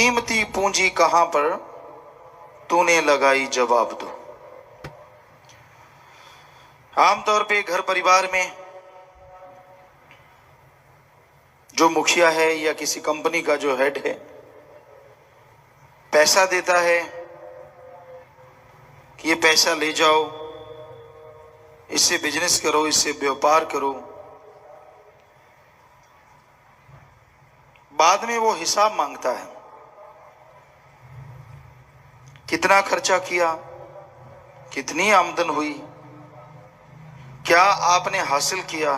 कीमती पूंजी कहां पर तूने लगाई, जवाब दो। आमतौर पे घर परिवार में जो मुखिया है या किसी कंपनी का जो हेड है, पैसा देता है कि ये पैसा ले जाओ, इससे बिजनेस करो, इससे व्यापार करो। बाद में वो हिसाब मांगता है, कितना खर्चा किया, कितनी आमदन हुई, क्या आपने हासिल किया,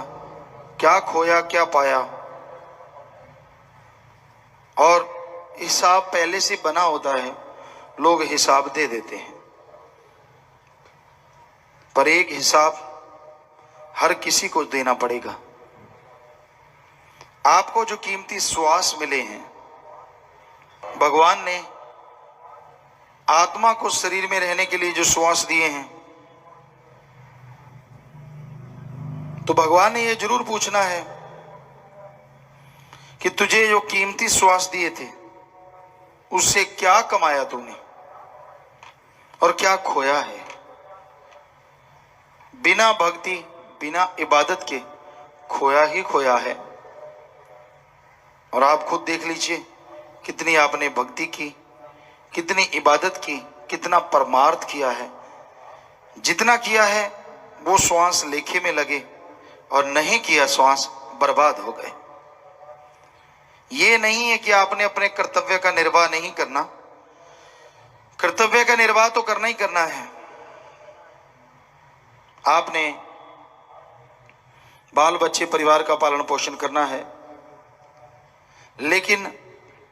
क्या खोया, क्या पाया। और हिसाब पहले से बना होता है, लोग हिसाब दे देते हैं, पर एक हिसाब हर किसी को देना पड़ेगा। आपको जो कीमती श्वास मिले हैं, भगवान ने आत्मा को शरीर में रहने के लिए जो श्वास दिए हैं, तो भगवान ने यह जरूर पूछना है कि तुझे जो कीमती श्वास दिए थे उससे क्या कमाया तूने और क्या खोया है। बिना भक्ति, बिना इबादत के खोया ही खोया है। और आप खुद देख लीजिए, कितनी आपने भक्ति की, कितनी इबादत की, कितना परमार्थ किया है। जितना किया है वो श्वास लेखे में लगे और नहीं किया श्वास बर्बाद हो गए। ये नहीं है कि आपने अपने कर्तव्य का निर्वाह नहीं करना, कर्तव्य का निर्वाह तो करना ही करना है। आपने बाल बच्चे परिवार का पालन पोषण करना है, लेकिन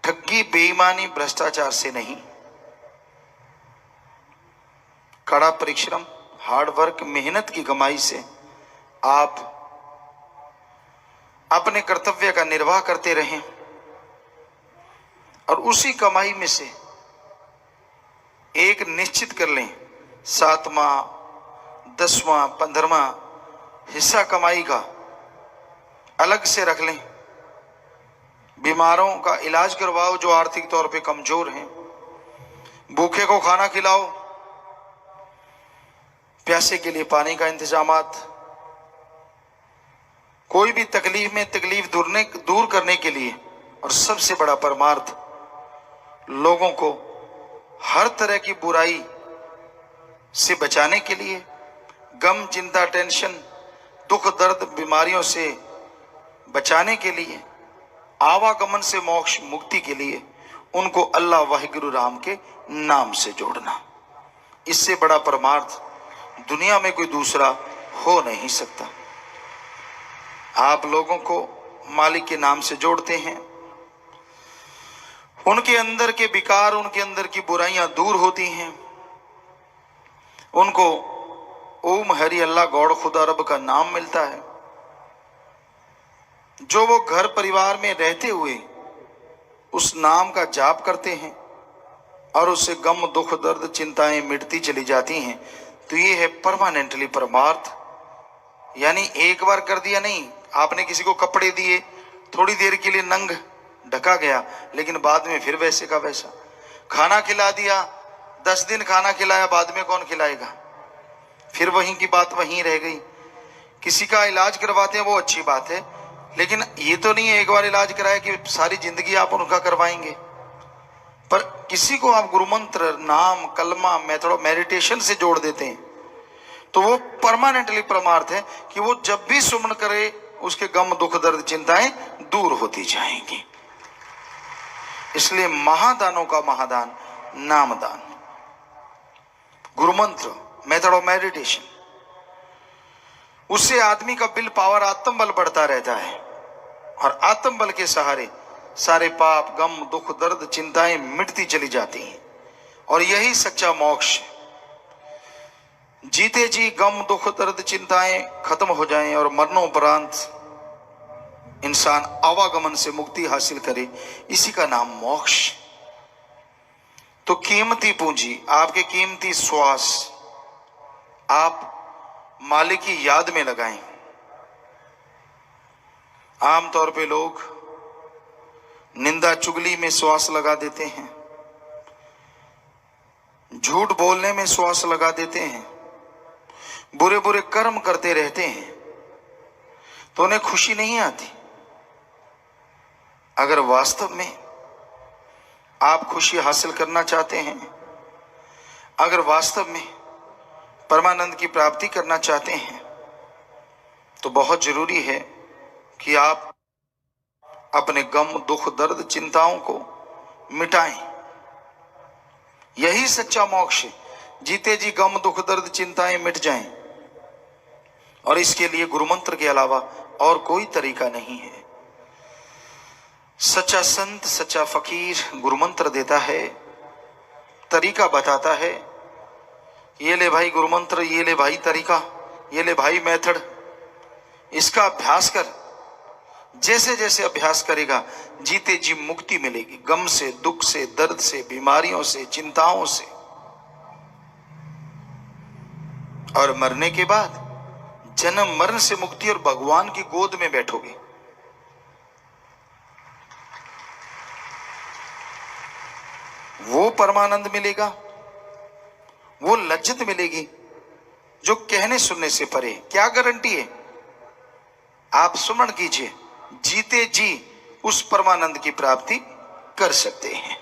ठगी, बेईमानी, भ्रष्टाचार से नहीं। कड़ा परिश्रम, हार्ड वर्क, मेहनत की कमाई से आप अपने कर्तव्य का निर्वाह करते रहें और उसी कमाई में से एक निश्चित कर लें, 7वां, 10वां, 15वां हिस्सा कमाई का अलग से रख लें। बीमारों का इलाज करवाओ जो आर्थिक तौर पे कमजोर हैं, भूखे को खाना खिलाओ, प्यासे के लिए पानी का इंतजामात। कोई भी तकलीफ में तकलीफ दूर करने के लिए, और सबसे बड़ा परमार्थ, लोगों को हर तरह की बुराई से बचाने के लिए, गम, चिंता, टेंशन, दुख, दर्द, बीमारियों से बचाने के लिए, आवागमन से मोक्ष मुक्ति के लिए उनको अल्लाह वाहिगुरु राम के नाम से जोड़ना। इससे बड़ा परमार्थ दुनिया में कोई दूसरा हो नहीं सकता। आप लोगों को मालिक के नाम से जोड़ते हैं, उनके अंदर के विकार, उनके अंदर की बुराइयां दूर होती हैं। उनको ओम हरि अल्लाह गौड़ खुदा रब का नाम मिलता है, जो वो घर परिवार में रहते हुए उस नाम का जाप करते हैं और उससे गम, दुख, दर्द, चिंताएं मिटती चली जाती हैं। तो ये है परमानेंटली परमार्थ। यानी एक बार कर दिया नहीं, आपने किसी को कपड़े दिए, थोड़ी देर के लिए नंग ढका गया, लेकिन बाद में फिर वैसे का वैसा। खाना खिला दिया, 10 दिन खाना खिलाया, बाद में कौन खिलाएगा, फिर वहीं की बात वहीं रह गई। किसी का इलाज करवाते हैं वो अच्छी बात है, लेकिन ये तो नहीं है एक बार इलाज कराया कि सारी जिंदगी आप उनका करवाएंगे। पर किसी को आप गुरु मंत्र, नाम, कलमा, मेथड, मेडिटेशन से जोड़ देते हैं, तो वो परमानेंटली परमार्थ है कि वो जब भी सुमन करे उसके गम, दुख, दर्द, चिंताएं दूर होती जाएंगी। इसलिए महादानों का महादान नामदान, गुरु मंत्र, मेथड ऑफ मेडिटेशन, उससे आदमी का विल पावर, आत्म बल बढ़ता रहता है और आत्म बल के सहारे सारे पाप, गम, दुख, दर्द, चिंताएं मिटती चली जाती हैं। और यही सच्चा मोक्ष। जीते जी गम, दुख, दर्द, चिंताएं खत्म हो जाएं और मरणोपरांत इंसान आवागमन से मुक्ति हासिल करे, इसी का नाम मोक्ष। तो कीमती पूंजी, आपके कीमती श्वास आप मालिक की याद में लगाएं। आमतौर पे लोग निंदा चुगली में श्वास लगा देते हैं, झूठ बोलने में श्वास लगा देते हैं, बुरे बुरे कर्म करते रहते हैं, तो उन्हें खुशी नहीं आती। अगर वास्तव में आप खुशी हासिल करना चाहते हैं, अगर वास्तव में परमानंद की प्राप्ति करना चाहते हैं, तो बहुत जरूरी है कि आप अपने गम, दुख, दर्द, चिंताओं को मिटाएं। यही सच्चा मोक्ष है। जीते जी गम, दुख, दर्द, चिंताएं मिट जाएं। और इसके लिए गुरु मंत्र के अलावा और कोई तरीका नहीं है। सच्चा संत, सच्चा फकीर गुरु मंत्र देता है, तरीका बताता है। ये ले भाई गुरु मंत्र, ये ले भाई तरीका, ये ले भाई मेथड, इसका अभ्यास कर। जैसे जैसे अभ्यास करेगा जीते जी मुक्ति मिलेगी, गम से, दुख से, दर्द से, बीमारियों से, चिंताओं से। और मरने के बाद जन्म मरण से मुक्ति और भगवान की गोद में बैठोगे। वो परमानंद मिलेगा, वो लज्जत मिलेगी जो कहने सुनने से परे। क्या गारंटी है? आप सुमरण कीजिए, जीते जी उस परमानंद की प्राप्ति कर सकते हैं।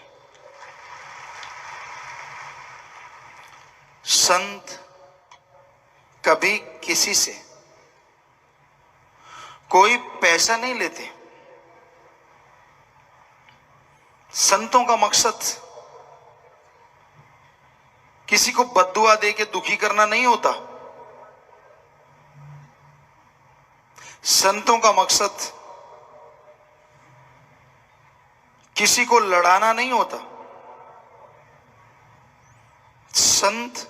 संत कभी किसी से कोई पैसा नहीं लेते। संतों का मकसद किसी को बद्दुआ दे के दुखी करना नहीं होता। संतों का मकसद किसी को लड़ाना नहीं होता। संत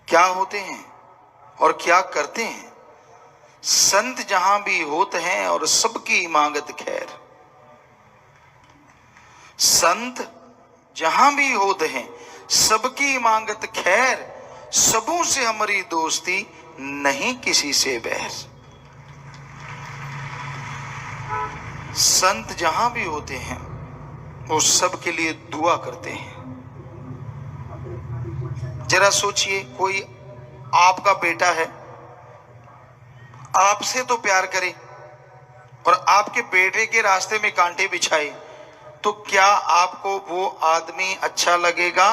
क्या होते हैं और क्या करते हैं? संत जहां भी होते हैं और सबकी इमागत खैर। संत जहां भी होते हैं सबकी इमागत खैर, सबों से हमारी दोस्ती, नहीं किसी से बैर। संत जहां भी होते हैं वो सबके लिए दुआ करते हैं। जरा सोचिए, कोई आपका बेटा है, आपसे तो प्यार करे और आपके बेटे के रास्ते में कांटे बिछाए, तो क्या आपको वो आदमी अच्छा लगेगा?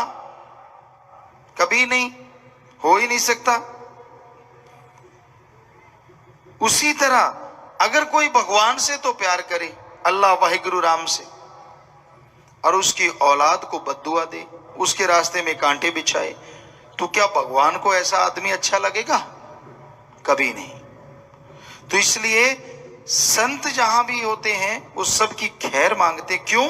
कभी नहीं, हो ही नहीं सकता। उसी तरह अगर कोई भगवान से तो प्यार करे, अल्लाह वाहिगुरु राम से, और उसकी औलाद को बद्दुआ दे, उसके रास्ते में कांटे बिछाए, तो क्या भगवान को ऐसा आदमी अच्छा लगेगा? कभी नहीं। तो इसलिए संत जहां भी होते हैं वो सबकी खैर मांगते। क्यों?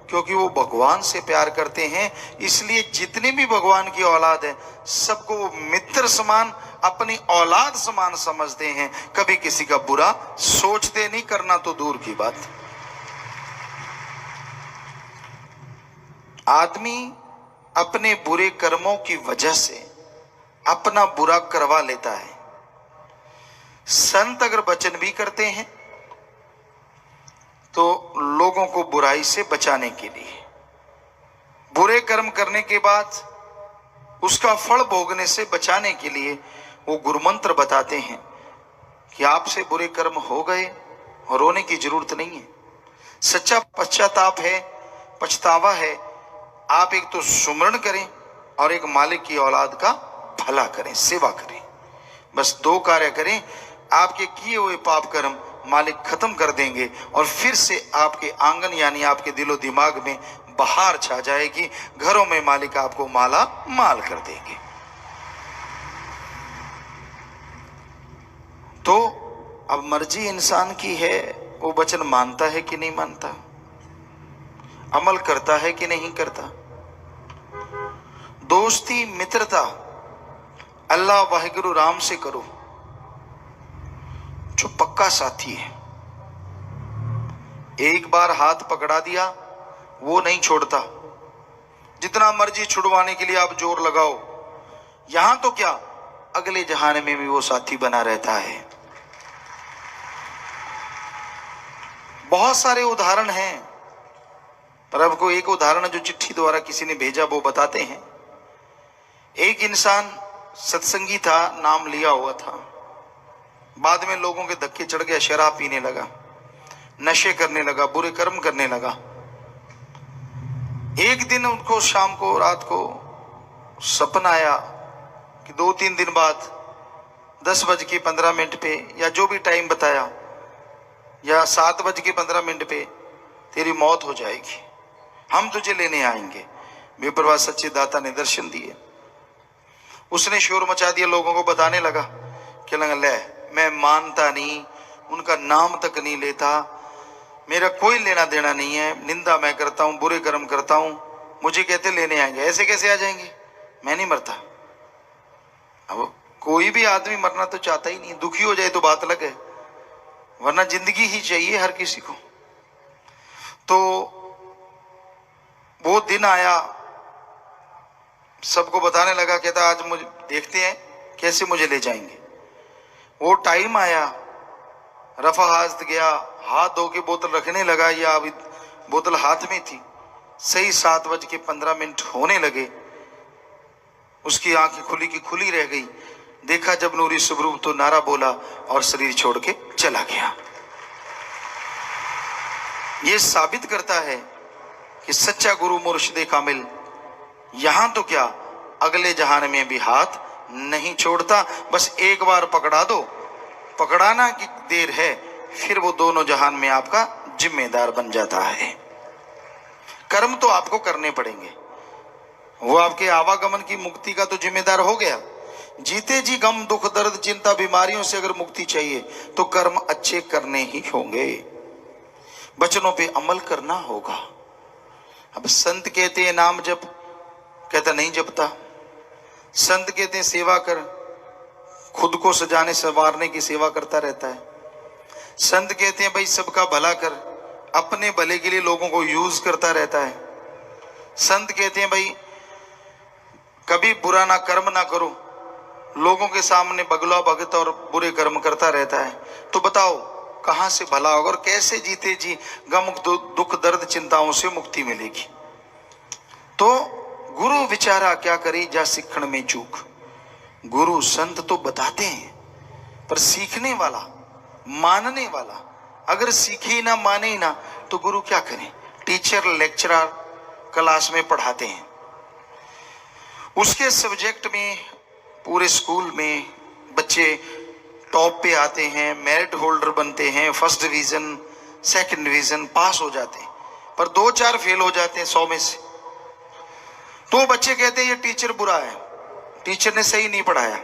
क्योंकि वो भगवान से प्यार करते हैं। इसलिए जितने भी भगवान की औलाद है सबको वो मित्र समान, अपनी औलाद समान समझते हैं। कभी किसी का बुरा सोचते नहीं, करना तो दूर की बात। आदमी अपने बुरे कर्मों की वजह से अपना बुरा करवा लेता है। संत अगर वचन भी करते हैं तो लोगों को बुराई से बचाने के लिए, बुरे कर्म करने के बाद उसका फल भोगने से बचाने के लिए वो गुरुमंत्र बताते हैं कि आपसे बुरे कर्म हो गए और रोने की जरूरत नहीं है। सच्चा पश्चाताप है, पछतावा है। आप एक तो सुमरण करें और एक मालिक की औलाद का भला करें, सेवा करें। बस दो कार्य करें, आपके किए हुए पाप कर्म मालिक खत्म कर देंगे और फिर से आपके आंगन यानी आपके दिलो दिमाग में बहार छा जाएगी। घरों में मालिक आपको माला माल कर देंगे। तो अब मर्जी इंसान की है, वो वचन मानता है कि नहीं मानता, अमल करता है कि नहीं करता। दोस्ती, मित्रता अल्लाह वाहिगुरु राम से करो, जो पक्का साथी है। एक बार हाथ पकड़ा दिया वो नहीं छोड़ता। जितना मर्जी छुड़वाने के लिए आप जोर लगाओ, यहां तो क्या अगले जहान में भी वो साथी बना रहता है। बहुत सारे उदाहरण हैं, पर अब को एक उदाहरण जो चिट्ठी द्वारा किसी ने भेजा वो बताते हैं। एक इंसान सत्संगी था, नाम लिया हुआ था, बाद में लोगों के धक्के चढ़ गया, शराब पीने लगा, नशे करने लगा, बुरे कर्म करने लगा। एक दिन उनको शाम को, रात को सपना आया कि 2-3 दिन बाद 10:15 पे, या जो भी टाइम बताया, या 7:15 पे तेरी मौत हो जाएगी, हम तुझे लेने आएंगे। बेपरवाह सच्चे दाता ने दर्शन दिए। उसने शोर मचा दिया, लोगों को बताने लगा कि ले, मैं मानता नहीं, उनका नाम तक नहीं लेता, मेरा कोई लेना देना नहीं है, निंदा मैं करता हूं, बुरे कर्म करता हूं, मुझे कहते लेने आएंगे। ऐसे कैसे आ जाएंगे, मैं नहीं मरता। अब कोई भी आदमी मरना तो चाहता ही नहीं, दुखी हो जाए तो बात अलग है, वरना जिंदगी ही चाहिए हर किसी को। तो वो दिन आया, सबको बताने लगा, कहता आज मुझे देखते हैं कैसे मुझे ले जाएंगे। वो टाइम आया, रफा हाजत गया, हाथ धो के बोतल रखने लगा, या अभी बोतल हाथ में थी। सही 7:15 होने लगे, उसकी आंखें खुली की खुली रह गई। देखा जब नूरी स्वरूप तो नारा बोला और शरीर छोड़ के चला गया। ये साबित करता है कि सच्चा गुरु मुर्शिदे कामिल यहां तो क्या, अगले जहान में भी हाथ नहीं छोड़ता। बस एक बार पकड़ा दो, पकड़ाना की देर है, फिर वो दोनों जहान में आपका जिम्मेदार बन जाता है। कर्म तो आपको करने पड़ेंगे, वो आपके आवागमन की मुक्ति का तो जिम्मेदार हो गया। जीते जी गम दुख दर्द चिंता बीमारियों से अगर मुक्ति चाहिए तो कर्म अच्छे करने ही होंगे, वचनों पे अमल करना होगा। अब संत कहते हैं नाम जप, कहता नहीं जपता। संत कहते हैं सेवा कर, खुद को सजाने संवारने की सेवा करता रहता है। संत कहते हैं भाई सबका भला कर, अपने भले के लिए लोगों को यूज करता रहता है। संत कहते हैं भाई कभी बुरा ना कर्म ना करो, लोगों के सामने बगला भगत और बुरे कर्म करता रहता है। तो बताओ कहां से भला होगा और कैसे जीते जी गम दुख दर्द चिंताओं से मुक्ति मिलेगी। तो गुरु विचारा क्या करे जा सीखण में चूक। गुरु संत तो बताते हैं, पर सीखने वाला, मानने वाला अगर सीखे ही ना, माने ही ना, तो गुरु क्या करें। टीचर लेक्चरर क्लास में पढ़ाते हैं, उसके सब्जेक्ट में पूरे स्कूल में बच्चे टॉप पे आते हैं, मेरिट होल्डर बनते हैं, first division second division pass हो जाते हैं, पर 2-4 फेल हो जाते हैं 100 में से। तो बच्चे कहते हैं ये टीचर बुरा है, टीचर ने सही नहीं पढ़ाया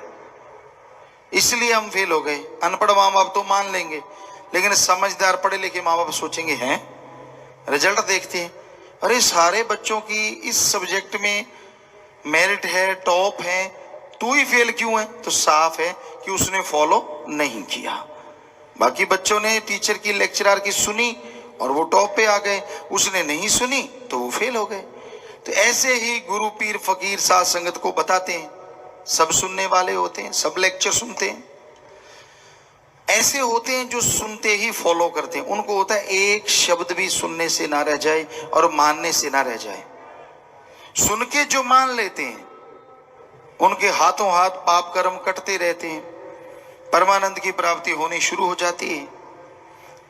इसलिए हम फेल हो गए। अनपढ़ माँ बाप तो मान लेंगे, लेकिन समझदार पढ़े लिखे माँ बाप सोचेंगे हैं, रिजल्ट देखते हैं, अरे सारे बच्चों की इस सब्जेक्ट में मेरिट है, टॉप है, तू ही फेल क्यों है। तो साफ है कि उसने फॉलो नहीं किया। बाकी बच्चों ने टीचर की लेक्चरर की सुनी और वो टॉप पे आ गए, उसने नहीं सुनी तो वो फेल हो गए। तो ऐसे ही गुरु पीर फकीर साध संगत को बताते हैं, सब सुनने वाले होते हैं, सब लेक्चर सुनते हैं। ऐसे होते हैं जो सुनते ही फॉलो करते हैं, उनको होता है एक शब्द भी सुनने से ना रह जाए और मानने से ना रह जाए। सुन के जो मान लेते हैं उनके हाथों हाथ पाप कर्म कटते रहते हैं, परमानंद की प्राप्ति होनी शुरू हो जाती है।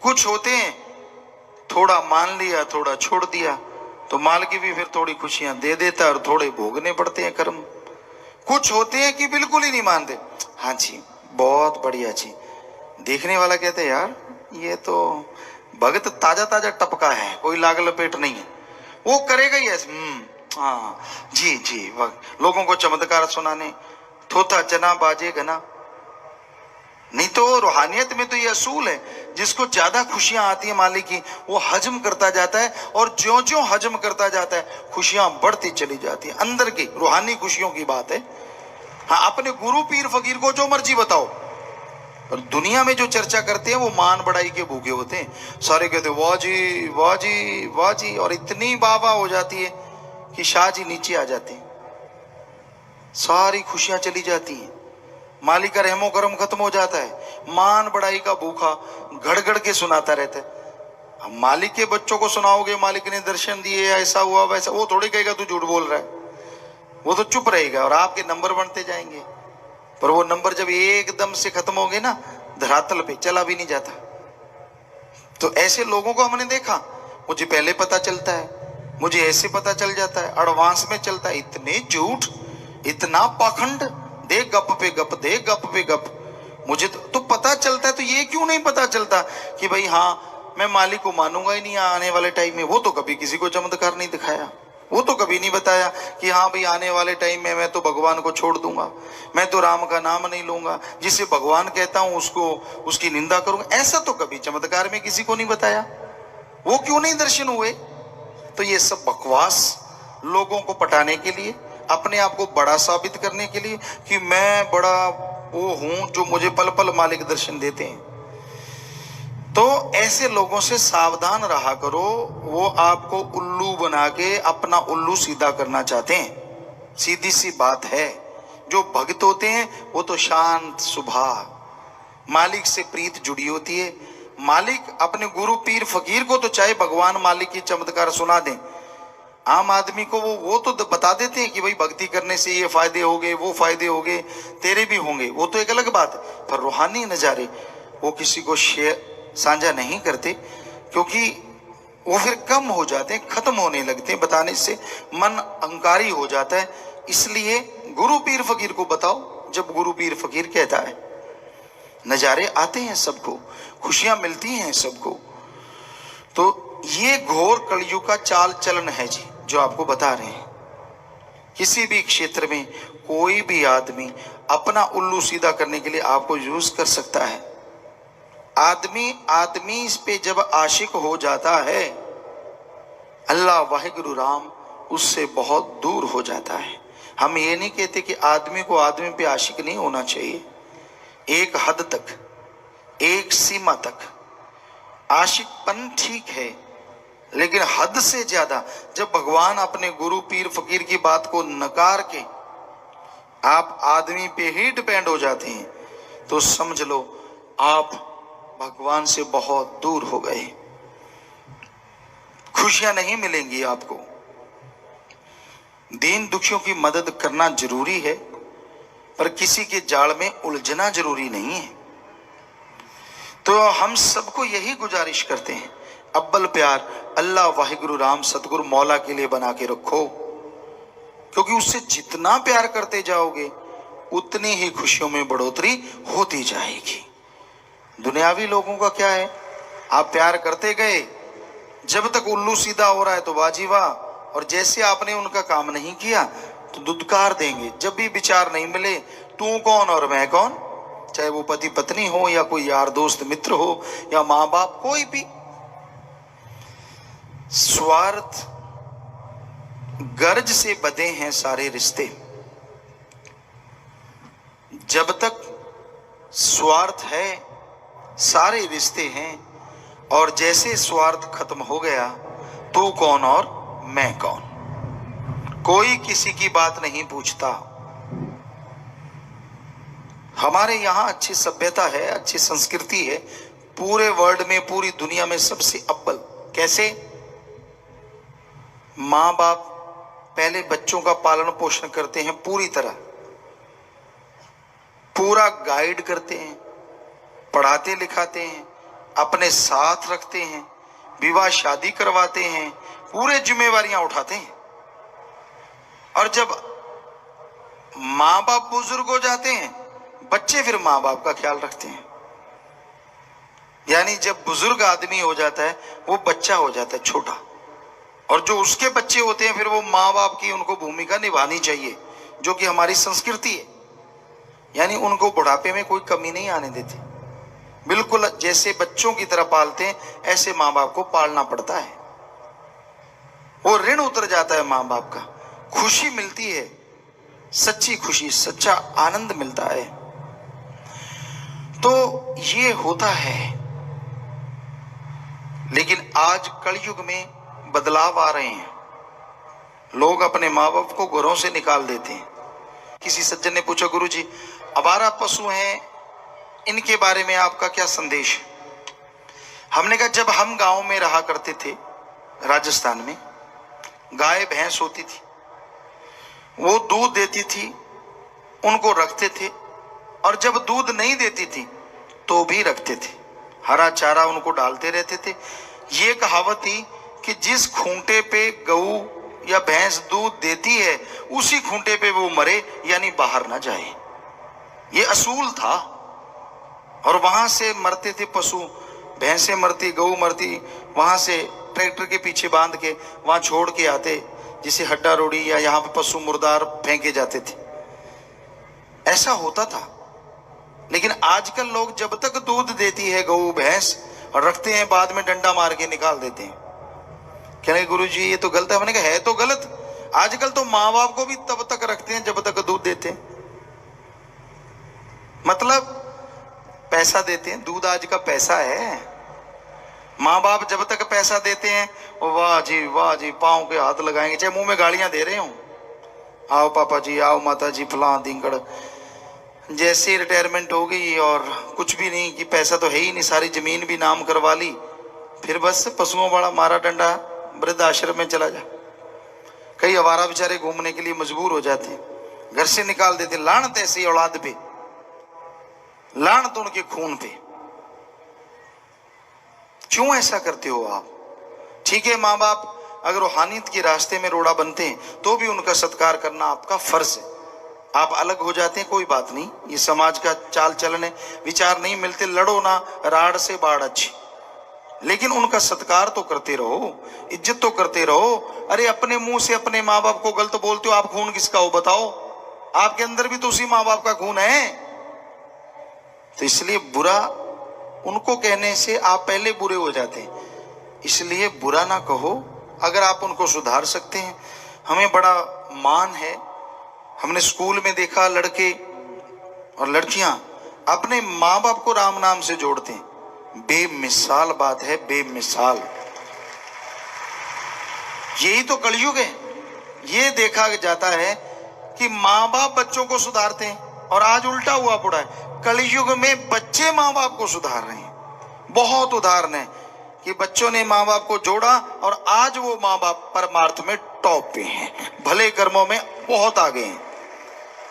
कुछ होते हैं थोड़ा मान लिया थोड़ा छोड़ दिया, तो माल की भी फिर थोड़ी खुशियां दे देता और थोड़े भोगने पड़ते हैं कर्म। कुछ होते हैं कि बिल्कुल ही नहीं मानते, हाँ जी बहुत बढ़िया जी, देखने वाला कहते हैं यार ये तो भगत ताजा ताजा टपका है, कोई लाग लपेट नहीं है, वो करेगा ही ऐसे। हाँ जी जी, लोगों को चमत्कार सुनाने, थोथा चना बाजे घना। नहीं तो रूहानियत में तो ये असूल है, जिसको ज्यादा खुशियां आती है मालिक की, वो हजम करता जाता है, और ज्यों ज्यों हजम करता जाता है खुशियां बढ़ती चली जाती है। अंदर की रूहानी खुशियों की बात है। हाँ, अपने गुरु पीर फकीर को जो मर्जी बताओ, और दुनिया में जो चर्चा करते हैं वो मान बढ़ाई के भूखे होते हैं। सारे कहते वाह जी वाह जी वाह जी, और इतनी वाह हो जाती है कि शाह जी नीचे आ जाते हैं, सारी खुशियां चली जाती हैं, मालिक का रहमो करम खत्म हो जाता है। मान बढ़ाई का भूखा घड़ घड़ के सुनाता रहता है। अब मालिक के बच्चों को सुनाओगे मालिक ने दर्शन दिए, ऐसा हुआ वैसा, वो थोड़ी कहेगा तू झूठ बोल रहा है, वो तो चुप रहेगा और आपके नंबर बनते जाएंगे। पर वो नंबर जब एकदम से खत्म हो गए ना, धरातल पे चला भी नहीं जाता। तो ऐसे लोगों को हमने देखा, मुझे पहले पता चलता है, मुझे ऐसे पता चल जाता है, एडवांस में चलता है। इतने झूठ, इतना पाखंड, दे गप पे गप, दे गप पे गप। मुझे तो पता चलता है, तो ये क्यों नहीं पता चलता कि भाई हाँ मैं मालिक को मानूंगा ही नहीं आने वाले टाइम में। वो तो कभी किसी को चमत्कार नहीं दिखाया, वो तो कभी नहीं बताया कि हाँ भाई आने वाले टाइम में मैं तो भगवान को छोड़ दूंगा, मैं तो राम का नाम नहीं लूंगा, जिसे भगवान कहता हूं उसको उसकी निंदा करूंगा। ऐसा तो कभी चमत्कार में किसी को नहीं बताया। वो क्यों नहीं दर्शन हुए? तो ये सब बकवास, लोगों को पटाने के लिए, अपने आप को बड़ा साबित करने के लिए कि मैं बड़ा वो हूं जो मुझे पल पल मालिक दर्शन देते हैं। तो ऐसे लोगों से सावधान रहा करो, वो आपको उल्लू बना के अपना उल्लू सीधा करना चाहते हैं। सीधी सी बात है, जो भक्त होते हैं वो तो शांत स्वभाव, मालिक से प्रीत जुड़ी होती है। मालिक अपने गुरु पीर फकीर को तो चाहे भगवान मालिक की चमत्कार सुना दें, आम आदमी को वो तो बता देते हैं कि भाई भक्ति करने से ये फायदे हो गए, वो फायदे हो गए, तेरे भी होंगे, वो तो एक अलग बात है। पर रूहानी नजारे वो किसी को शेयर साझा नहीं करते, क्योंकि वो फिर कम हो जाते हैं, खत्म होने लगते हैं, बताने से मन अहंकारी हो जाता है। इसलिए गुरु पीर फकीर को बताओ जब गुरु पीर फकीर कहता है। नजारे आते हैं सबको, खुशियां मिलती हैं सबको। तो ये घोर कलयुग का चाल चलन है जी, जो आपको बता रहे हैं। किसी भी क्षेत्र में कोई भी आदमी अपना उल्लू सीधा करने के लिए आपको यूज कर सकता है। आदमी इस पे जब आशिक हो जाता है, अल्लाह वाहिगुरु राम उससे बहुत दूर हो जाता है। हम ये नहीं कहते कि आदमी को आदमी पे आशिक नहीं होना चाहिए, एक हद तक, एक सीमा तक आशिकपन ठीक है, लेकिन हद से ज्यादा जब भगवान अपने गुरु पीर फकीर की बात को नकार के आप आदमी पे ही डिपेंड हो जाते हैं, तो समझ लो आप भगवान से बहुत दूर हो गए। खुशियां नहीं मिलेंगी आपको। दीन दुखियों की मदद करना जरूरी है, पर किसी के जाल में उलझना जरूरी नहीं है। तो हम सबको यही गुजारिश करते हैं, अव्वल प्यार अल्लाह वाहिगुरु राम सतगुरु मौला के लिए बना के रखो, क्योंकि उससे जितना प्यार करते जाओगे उतनी ही खुशियों में बढ़ोतरी होती जाएगी। दुनियावी लोगों का क्या है, आप प्यार करते गए, जब तक उल्लू सीधा हो रहा है तो वाजी वाह, और जैसे आपने उनका काम नहीं किया तो दुदकार देंगे। जब भी विचार नहीं मिले, तू कौन और मैं कौन, चाहे वो पति पत्नी हो या कोई यार दोस्त मित्र हो या माँ बाप, कोई भी, स्वार्थ गर्ज से बंधे हैं सारे रिश्ते। जब तक स्वार्थ है सारे रिश्ते हैं, और जैसे स्वार्थ खत्म हो गया तू कौन और मैं कौन, कोई किसी की बात नहीं पूछता। हमारे यहां अच्छी सभ्यता है, अच्छी संस्कृति है, पूरे वर्ल्ड में, पूरी दुनिया में सबसे अव्वल। कैसे? मां बाप पहले बच्चों का पालन पोषण करते हैं, पूरी तरह पूरा गाइड करते हैं, पढ़ाते लिखाते हैं, अपने साथ रखते हैं, विवाह शादी करवाते हैं, पूरे जिम्मेवारियां उठाते हैं। और जब माँ बाप बुजुर्ग हो जाते हैं, बच्चे फिर माँ बाप का ख्याल रखते हैं। यानी जब बुजुर्ग आदमी हो जाता है वो बच्चा हो जाता है छोटा, और जो उसके बच्चे होते हैं फिर वो माँ बाप की उनको भूमिका निभानी चाहिए, जो कि हमारी संस्कृति है। यानी उनको बुढ़ापे में कोई कमी नहीं आने देते, बिल्कुल जैसे बच्चों की तरह पालते हैं ऐसे माँ बाप को पालना पड़ता है। वो ऋण उतर जाता है माँ बाप का, खुशी मिलती है, सच्ची खुशी, सच्चा आनंद मिलता है। तो ये होता है। लेकिन आज कलयुग में बदलाव आ रहे हैं, लोग अपने माँ बाप को घरों से निकाल देते हैं। किसी सज्जन ने पूछा, गुरु जी आवारा पशु हैं, इनके बारे में आपका क्या संदेश है? हमने कहा जब हम गांव में रहा करते थे राजस्थान में, गाय भैंस होती थी, वो दूध देती थी, उनको रखते थे, और जब दूध नहीं देती थी तो भी रखते थे, हरा चारा उनको डालते रहते थे। ये कहावत थी कि जिस खूंटे पे गऊ या भैंस दूध देती है उसी खूंटे पे वो मरे, यानी बाहर ना जाए। ये असूल था। और वहां से मरते थे पशु, भैंसें मरती, गऊ मरती, वहां से ट्रैक्टर के पीछे बांध के वहां छोड़ के आते, जिसे हड्डा रोड़ी या यहाँ पे पशु मुर्दार फेंके जाते थे। ऐसा होता था। लेकिन आजकल लोग जब तक दूध देती है गऊ भैंस और रखते हैं, बाद में डंडा मार के निकाल देते हैं। कहने गुरुजी ये तो गलत है। मैंने कहा है तो गलत। आजकल तो माँ बाप को भी तब तक रखते हैं जब तक दूध देते हैं, मतलब पैसा देते हैं। दूध आज का पैसा है। माँ बाप जब तक पैसा देते हैं, वाह जी पाँव के हाथ लगाएंगे, चाहे मुंह में गालियां दे रहे हो, आओ पापा जी, आओ माता जी, फलां ढिंकड़। जैसे रिटायरमेंट हो गई और कुछ भी नहीं, कि पैसा तो है ही नहीं, सारी जमीन भी नाम करवा ली, फिर बस पशुओं वाला मारा डंडा, वृद्ध आश्रम में चला जा। कई आवारा बेचारे घूमने के लिए मजबूर हो जाते, घर से निकाल देते। लानत ऐसी औलाद पे, लानत उनके खून पे। क्यों ऐसा करते हो आप? ठीक है, माँ बाप अगर रूहानियत के रास्ते में रोड़ा बनते हैं तो भी उनका सत्कार करना आपका फर्ज है। आप अलग हो जाते हैं कोई बात नहीं, ये समाज का चाल चलन है, विचार नहीं मिलते, लड़ो ना, राड़ से बाढ़ अच्छी, लेकिन उनका सत्कार तो करते रहो, इज्जत तो करते रहो। अरे अपने मुंह से अपने माँ बाप को गलत बोलते हो, आप खून किसका हो बताओ? आपके अंदर भी तो उसी माँ बाप का खून है। तो इसलिए बुरा उनको कहने से आप पहले बुरे हो जाते हैं, इसलिए बुरा ना कहो। अगर आप उनको सुधार सकते हैं, हमें बड़ा मान है। हमने स्कूल में देखा लड़के और लड़कियां अपने माँ बाप को राम नाम से जोड़ते हैं। बेमिसाल बात है, बेमिसाल। यही तो कलयुग है। ये देखा जाता है कि माँ बाप बच्चों को सुधारते हैं, और आज उल्टा हुआ पड़ा है। कलयुग में बच्चे माँ बाप को सुधार रहे हैं। बहुत उदाहरण है कि बच्चों ने माँ बाप को जोड़ा और आज वो माँ बाप परमार्थ में टॉप पे हैं, भले कर्मों में बहुत आगे हैं।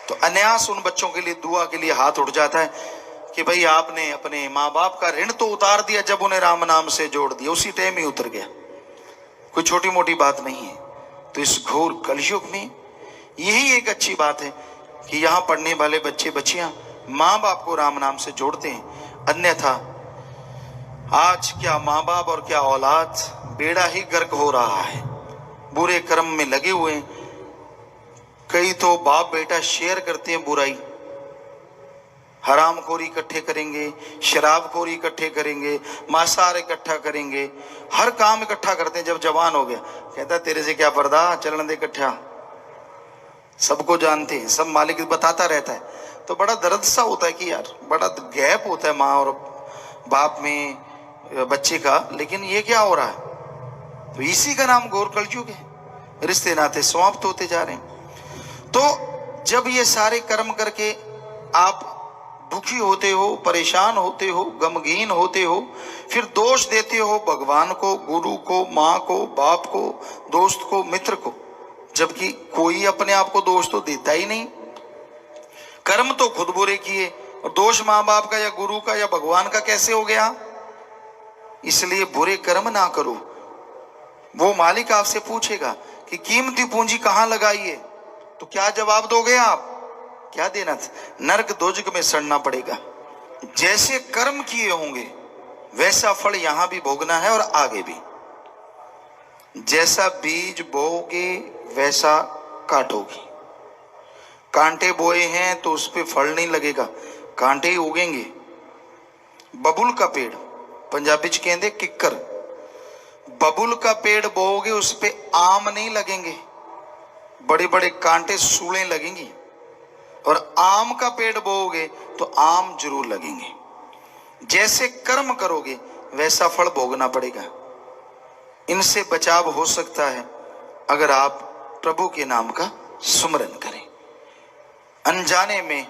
तो अनायास उन बच्चों के लिए दुआ के लिए हाथ उठ जाता है कि भाई आपने अपने माँ बाप का ऋण तो उतार दिया जब उन्हें राम नाम से जोड़ दिया, उसी टाइम ही उतर गया। कोई छोटी मोटी बात नहीं है। तो इस घोर कलयुग में यही एक अच्छी बात है कि यहाँ पढ़ने वाले बच्चे बच्चियां माँ बाप को राम नाम से जोड़ते हैं। अन्यथा आज क्या माँ बाप और क्या औलाद, बेड़ा ही गर्क हो रहा है, बुरे कर्म में लगे हुए हैं। कई तो बाप बेटा शेयर करते हैं बुराई, हरामखोरी इकट्ठे करेंगे, शराबखोरी इकट्ठे करेंगे, मांसाहार इकट्ठा करेंगे, हर काम इकट्ठा करते हैं। जब जवान हो गया कहता तेरे से क्या पर्दा, चलन दे इकट्ठा। सबको जानते हैं, सब मालिक बताता रहता है। तो बड़ा दर्द सा होता है कि यार बड़ा गैप होता है माँ और बाप में बच्चे का, लेकिन ये क्या हो रहा है? तो इसी का नाम घोर कलयुग है। रिश्ते नाते समाप्त होते जा रहे हैं। तो जब ये सारे कर्म करके आप दुखी होते हो, परेशान होते हो, गमगीन होते हो, फिर दोष देते हो भगवान को, गुरु को, माँ को, बाप को, दोस्त को, मित्र को, जबकि कोई अपने आप को दोष तो देता ही नहीं। कर्म तो खुद बुरे किए, और दोष माँ बाप का या गुरु का या भगवान का कैसे हो गया? इसलिए बुरे कर्म ना करो। वो मालिक आपसे पूछेगा कि कीमती पूंजी कहाँ लगाई है, तो क्या जवाब दोगे आप? क्या देना था? नरक दोजक में सड़ना पड़ेगा। जैसे कर्म किए होंगे वैसा फल यहां भी भोगना है और आगे भी। जैसा बीज बोओगे वैसा काटोगे। कांटे बोए हैं तो उस पे फल नहीं लगेगा, कांटे ही उगेंगे। बबुल का पेड़, पंजाबी च कहते किक्कर, बबुल का पेड़ बोओगे उस पे आम नहीं लगेंगे, बड़े बड़े कांटे सूलें लगेंगी। और आम का पेड़ बोओगे तो आम जरूर लगेंगे। जैसे कर्म करोगे वैसा फल भोगना पड़ेगा। इनसे बचाव हो सकता है अगर आप प्रभु के नाम का सुमरन करें। अनजाने में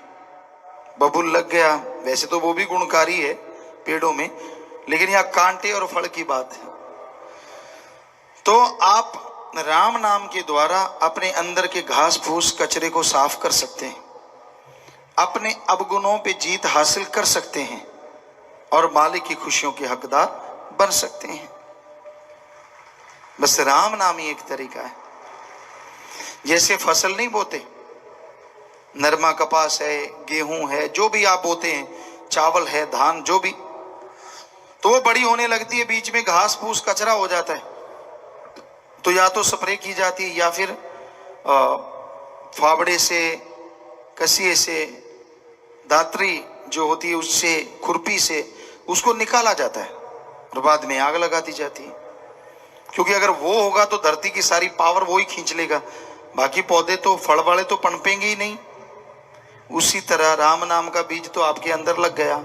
बबुल लग गया, वैसे तो वो भी गुणकारी है पेड़ों में, लेकिन यहाँ कांटे और फल की बात है। तो आप राम नाम के द्वारा अपने अंदर के घास फूस कचरे को साफ कर सकते हैं, अपने अवगुणों पे जीत हासिल कर सकते हैं और मालिक की खुशियों के हकदार बन सकते हैं। बस राम नाम ही एक तरीका है। जैसे फसल नहीं बोते, नरमा कपास है, गेहूं है, जो भी आप बोते हैं, चावल है, धान, जो भी, तो वो बड़ी होने लगती है, बीच में घास फूस कचरा हो जाता है, तो या तो स्प्रे की जाती है या फिर फावड़े से, कसिए से, दातरी जो होती है उससे, खुरपी से उसको निकाला जाता है और बाद में आग लगा दी जाती है। क्योंकि अगर वो होगा तो धरती की सारी पावर वो ही खींच लेगा, बाकी पौधे तो, फल वाले तो पनपेंगे ही नहीं। उसी तरह राम नाम का बीज तो आपके अंदर लग गया,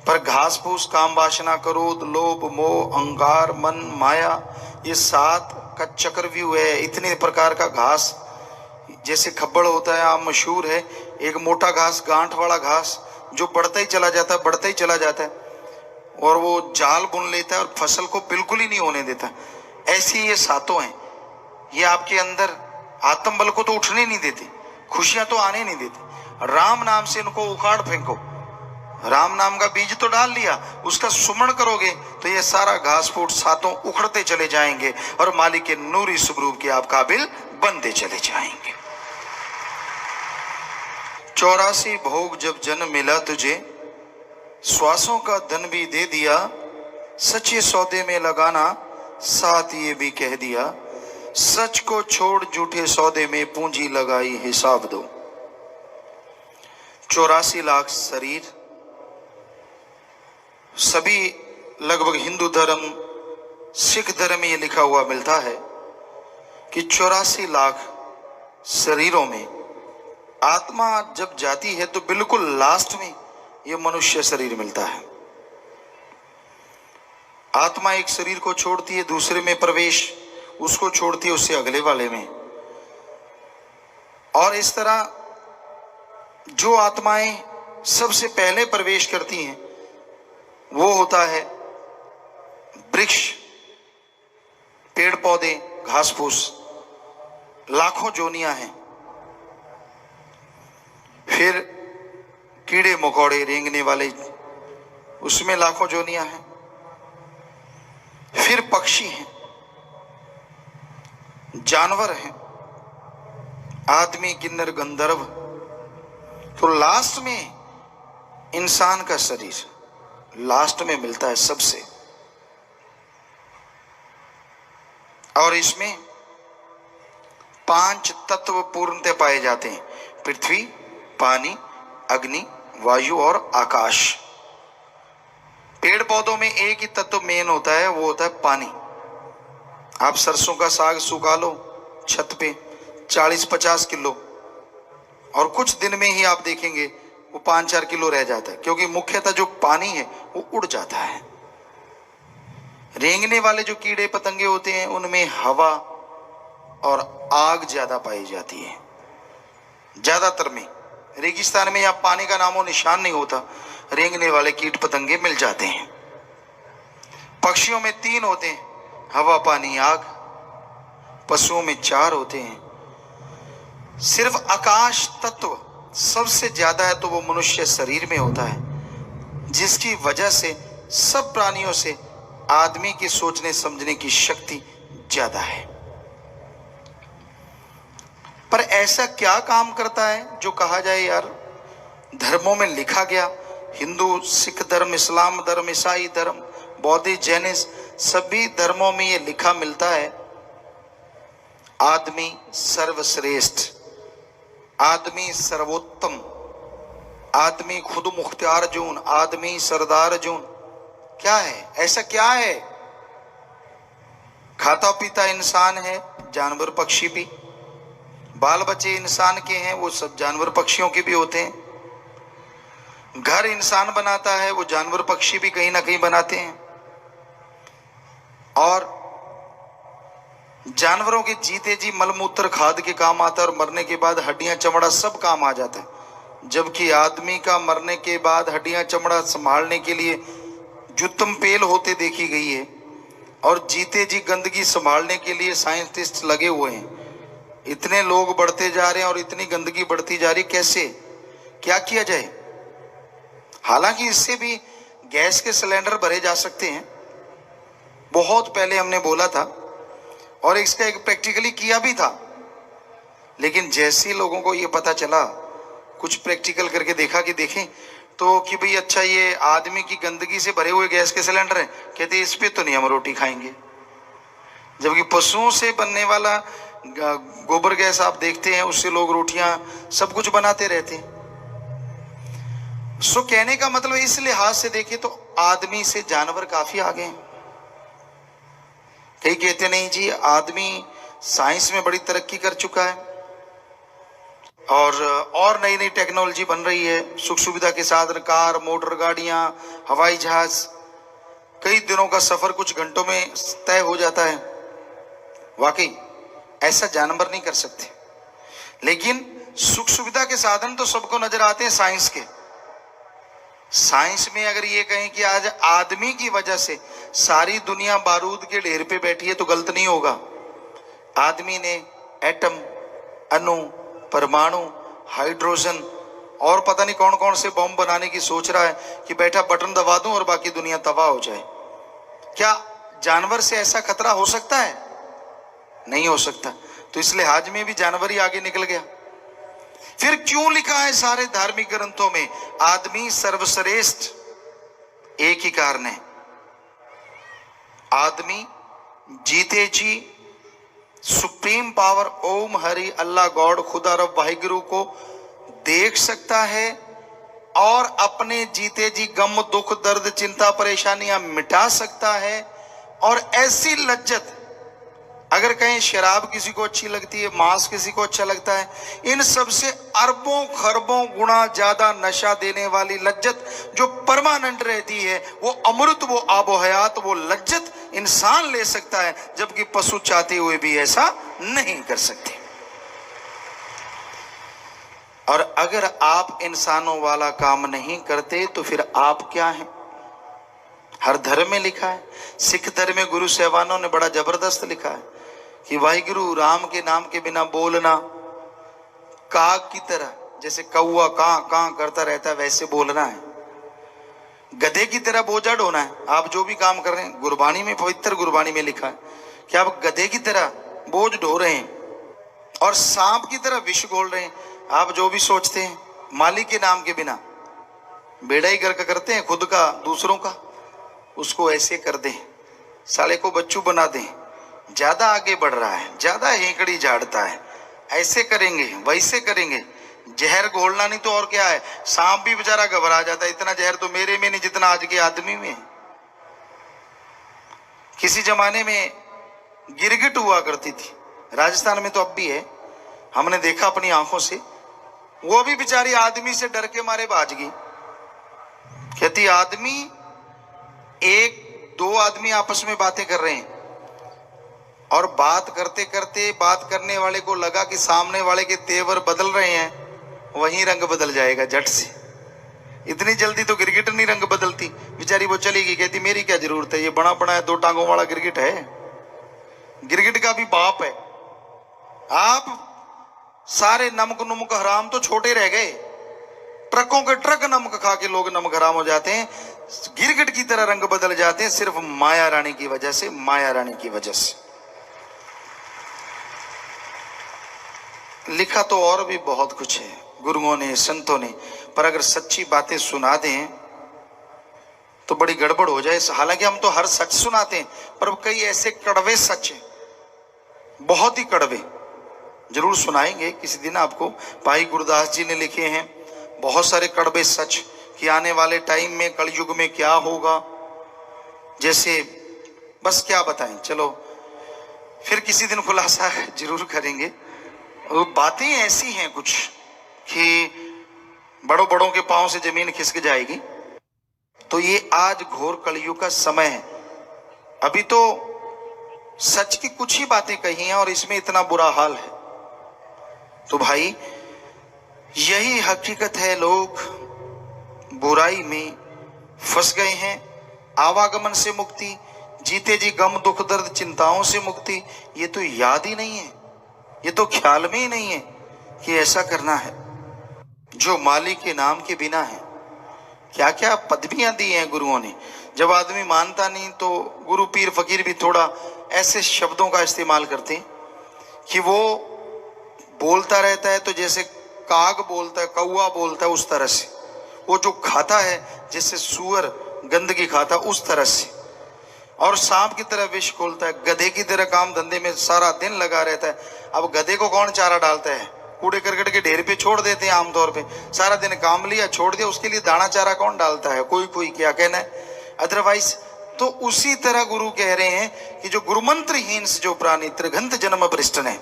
पर घास फूस, काम वासना, क्रोध, लोभ, मोह, अहंकार, मन, माया, ये 7 का चक्रव्यूह है। इतने प्रकार का घास, जैसे खब्बड़ होता है, आप मशहूर है, एक मोटा घास, गांठ वाला घास जो बढ़ता ही चला जाता है, बढ़ता ही चला जाता है, और वो जाल बुन लेता है और फसल को बिल्कुल ही नहीं होने देता। ऐसी ये 7 हैं, ये आपके अंदर आत्म बल को तो उठने नहीं देते, खुशियां तो आने नहीं देते। राम नाम से इनको उखाड़ फेंको। राम नाम का बीज तो डाल लिया, उसका सुमरण करोगे तो ये सारा घास फूट 7 उखड़ते चले जाएंगे और मालिक के नूरी स्वरूप के आप काबिल बनते चले जाएंगे। 84 भोग जब जन्म मिला तुझे, श्वासों का धन भी दे दिया, सच्चे सौदे में लगाना साथ ये भी कह दिया, सच को छोड़ झूठे सौदे में पूंजी लगाई हिसाब दो। 84 लाख शरीर, सभी लगभग हिंदू धर्म, सिख धर्म में ये लिखा हुआ मिलता है कि 84 लाख शरीरों में आत्मा जब जाती है तो बिल्कुल लास्ट में ये मनुष्य शरीर मिलता है। आत्मा एक शरीर को छोड़ती है, दूसरे में प्रवेश, उसको छोड़ती है, उससे अगले वाले में, और इस तरह जो आत्माएं सबसे पहले प्रवेश करती हैं वो होता है वृक्ष, पेड़ पौधे, घास फूस, लाखों जोनियां हैं। फिर कीड़े मकोड़े, रेंगने वाले, उसमें लाखों जोनियां हैं। फिर पक्षी हैं, जानवर हैं, आदमी, किन्नर, गंधर्व, तो लास्ट में इंसान का शरीर लास्ट में मिलता है सबसे। और इसमें 5 तत्व पूर्णतः पाए जाते हैं: पृथ्वी, पानी, अग्नि, वायु और आकाश। पेड़ पौधों में एक ही तत्व मेन होता है, वो होता है पानी। आप सरसों का साग सुखा लो छत पे 40-50 किलो, और कुछ दिन में ही आप देखेंगे वो 5-4 किलो रह जाता है, क्योंकि मुख्यतः जो पानी है वो उड़ जाता है। रेंगने वाले जो कीड़े पतंगे होते हैं उनमें हवा और आग ज्यादा पाई जाती है। ज्यादातर में रेगिस्तान में या पानी का नामो निशान नहीं होता, रेंगने वाले कीट पतंगे मिल जाते हैं। पक्षियों में 3 होते हैं, हवा, पानी, आग। पशुओं में 4 होते हैं। सिर्फ आकाश तत्व सबसे ज्यादा है तो वो मनुष्य शरीर में होता है, जिसकी वजह से सब प्राणियों से आदमी की सोचने समझने की शक्ति ज्यादा है। पर ऐसा क्या काम करता है जो कहा जाए यार धर्मों में लिखा गया, हिंदू, सिख धर्म, इस्लाम धर्म, ईसाई धर्म, बौद्ध, जैनिज्म, सभी धर्मों में ये लिखा मिलता है, आदमी सर्वश्रेष्ठ, आदमी सर्वोत्तम, आदमी खुद मुख्तियार जून, आदमी सरदार जून। क्या है, ऐसा क्या है? खाता पीता इंसान है, जानवर पक्षी भी। बाल बच्चे इंसान के हैं, वो सब जानवर पक्षियों के भी होते हैं। घर इंसान बनाता है, वो जानवर पक्षी भी कहीं ना कहीं बनाते हैं। और जानवरों के जीते जी मलमूत्र खाद के काम आता है, और मरने के बाद हड्डियां चमड़ा सब काम आ जाता है। जबकि आदमी का मरने के बाद हड्डियां चमड़ा संभालने के लिए जुत्तम पेल होते देखी गई है, और जीते जी गंदगी संभालने के लिए साइंटिस्ट लगे हुए हैं। इतने लोग बढ़ते जा रहे हैं और इतनी गंदगी बढ़ती जा रही है, कैसे, क्या किया जाए? हालांकि इससे भी गैस के सिलेंडर भरे जा सकते हैं, बहुत पहले हमने बोला था और इसका एक प्रैक्टिकली किया भी था। लेकिन जैसे ही लोगों को ये पता चला, कुछ प्रैक्टिकल करके देखा कि देखें तो कि भाई अच्छा ये आदमी की गंदगी से भरे हुए गैस के सिलेंडर हैं, कहते इस पे तो नहीं हम रोटी खाएंगे। जबकि पशुओं से बनने वाला गोबर गैस आप देखते हैं, उससे लोग रोटियां सब कुछ बनाते रहते हैं। सो कहने का मतलब इस लिहाज से देखें तो आदमी से जानवर काफी आगे हैं। कई कहते नहीं जी आदमी साइंस में बड़ी तरक्की कर चुका है और नई नई टेक्नोलॉजी बन रही है, सुख सुविधा के साधन, कार, मोटर गाड़ियां, हवाई जहाज, कई दिनों का सफर कुछ घंटों में तय हो जाता है। वाकई ऐसा जानवर नहीं कर सकते, लेकिन सुख सुविधा के साधन तो सबको नजर आते हैं साइंस के। साइंस में अगर ये कहें कि आज आदमी की वजह से सारी दुनिया बारूद के ढेर पे बैठी है तो गलत नहीं होगा। आदमी ने एटम, अणु, परमाणु, हाइड्रोजन और पता नहीं कौन कौन से बम बनाने की सोच रहा है कि बैठा बटन दबा दूं और बाकी दुनिया तबाह हो जाए। क्या जानवर से ऐसा खतरा हो सकता है? नहीं हो सकता। तो इस लिहाज में भी जानवर ही आगे निकल गया। फिर क्यों लिखा है सारे धार्मिक ग्रंथों में आदमी सर्वश्रेष्ठ? एक ही कारण है, आदमी जीते जी सुप्रीम पावर ओम हरि अल्लाह गॉड खुदा रब वाहिगुरु को देख सकता है और अपने जीते जी गम, दुख, दर्द, चिंता, परेशानियां मिटा सकता है। और ऐसी लज्जत, अगर कहें शराब किसी को अच्छी लगती है, मांस किसी को अच्छा लगता है, इन सब से अरबों खरबों गुना ज्यादा नशा देने वाली लज्जत जो परमानेंट रहती है, वो अमृत, वो आबो हयात, वो लज्जत इंसान ले सकता है, जबकि पशु चाहते हुए भी ऐसा नहीं कर सकते। और अगर आप इंसानों वाला काम नहीं करते तो फिर आप क्या हैं? हर धर्म में लिखा है। सिख धर्म में गुरु साहबानों ने बड़ा जबरदस्त लिखा है कि वाहिगुरु राम के नाम के बिना बोलना, काग की तरह, जैसे कौआ कां कां करता रहता है वैसे बोलना है। गधे की तरह बोझा ढोना है। आप जो भी काम कर रहे हैं, गुरबानी में, पवित्र गुरबानी में लिखा है कि आप गधे की तरह बोझ ढो रहे हैं और सांप की तरह विष घोल रहे हैं। आप जो भी सोचते हैं मालिक के नाम के बिना, बेड़ा ही गर्क करते हैं खुद का, दूसरों का, उसको ऐसे कर दें, साले को बच्चू बना दें, ज्यादा आगे बढ़ रहा है, ज्यादा हेकड़ी झाड़ता है, ऐसे करेंगे वैसे करेंगे। जहर घोलना नहीं तो और क्या है। सांप भी बेचारा घबरा जाता है, इतना जहर तो मेरे में नहीं जितना आज के आदमी में। किसी जमाने में गिरगिट हुआ करती थी, राजस्थान में तो अब भी है, हमने देखा अपनी आंखों से। वो भी बेचारी आदमी से डर के मारे भाग गई। कहती आदमी, एक दो आदमी आपस में बातें कर रहे हैं और बात करते करते बात करने वाले को लगा कि सामने वाले के तेवर बदल रहे हैं, वहीं रंग बदल जाएगा झट से। इतनी जल्दी तो गिरगिट नहीं रंग बदलती। बेचारी वो चली गई। कहती मेरी क्या जरूरत है, ये बना बनाया दो टांगों वाला गिरगिट है, गिरगिट का भी बाप है। आप सारे नमक नुमक हराम तो छोटे रह गए, ट्रकों के ट्रक नमक खा के लोग नमक हराम हो जाते हैं, गिरगिट की तरह रंग बदल जाते हैं सिर्फ माया रानी की वजह से, माया रानी की वजह से। लिखा तो और भी बहुत कुछ है गुरुओं ने, संतों ने, पर अगर सच्ची बातें सुना दें तो बड़ी गड़बड़ हो जाए। हालांकि हम तो हर सच सुनाते हैं, पर कई ऐसे कड़वे सच हैं, बहुत ही कड़वे, जरूर सुनाएंगे किसी दिन आपको। भाई गुरदास जी ने लिखे हैं बहुत सारे कड़वे सच कि आने वाले टाइम में कलयुग में क्या होगा। जैसे बस क्या बताएं, चलो फिर किसी दिन खुलासा जरूर करेंगे। वो बातें ऐसी हैं कुछ कि बड़ों बड़ों के पांव से जमीन खिसक जाएगी। तो ये आज घोर कलयुग का समय है। अभी तो सच की कुछ ही बातें कही हैं और इसमें इतना बुरा हाल है। तो भाई यही हकीकत है, लोग बुराई में फंस गए हैं, आवागमन से मुक्ति, जीते जी गम दुख दर्द चिंताओं से मुक्ति, ये तो याद ही नहीं है, ये तो ख्याल में ही नहीं है कि ऐसा करना है जो मालिक के नाम के बिना है। क्या क्या पदवियां दी हैं गुरुओं ने। जब आदमी मानता नहीं तो गुरु पीर फकीर भी थोड़ा ऐसे शब्दों का इस्तेमाल करते हैं कि वो बोलता रहता है तो जैसे काग बोलता है, कौवा बोलता है, उस तरह से। वो जो खाता है जैसे सुअर गंदगी खाता, उस तरह से। और सांप की तरह विष खोलता है, गधे की तरह काम धंधे में सारा दिन लगा रहता है। अब गधे को कौन चारा डालता है? कूड़े करकट के ढेर पे छोड़ देते हैं आमतौर पे। सारा दिन काम लिया, छोड़ दिया, उसके लिए दाना चारा कौन डालता है? कोई कोई, क्या कहना है अदरवाइज। तो उसी तरह गुरु कह रहे हैं कि जो गुरुमंत्रहीन से जो प्राणी त्रिगंत जन्म भ्रष्ट है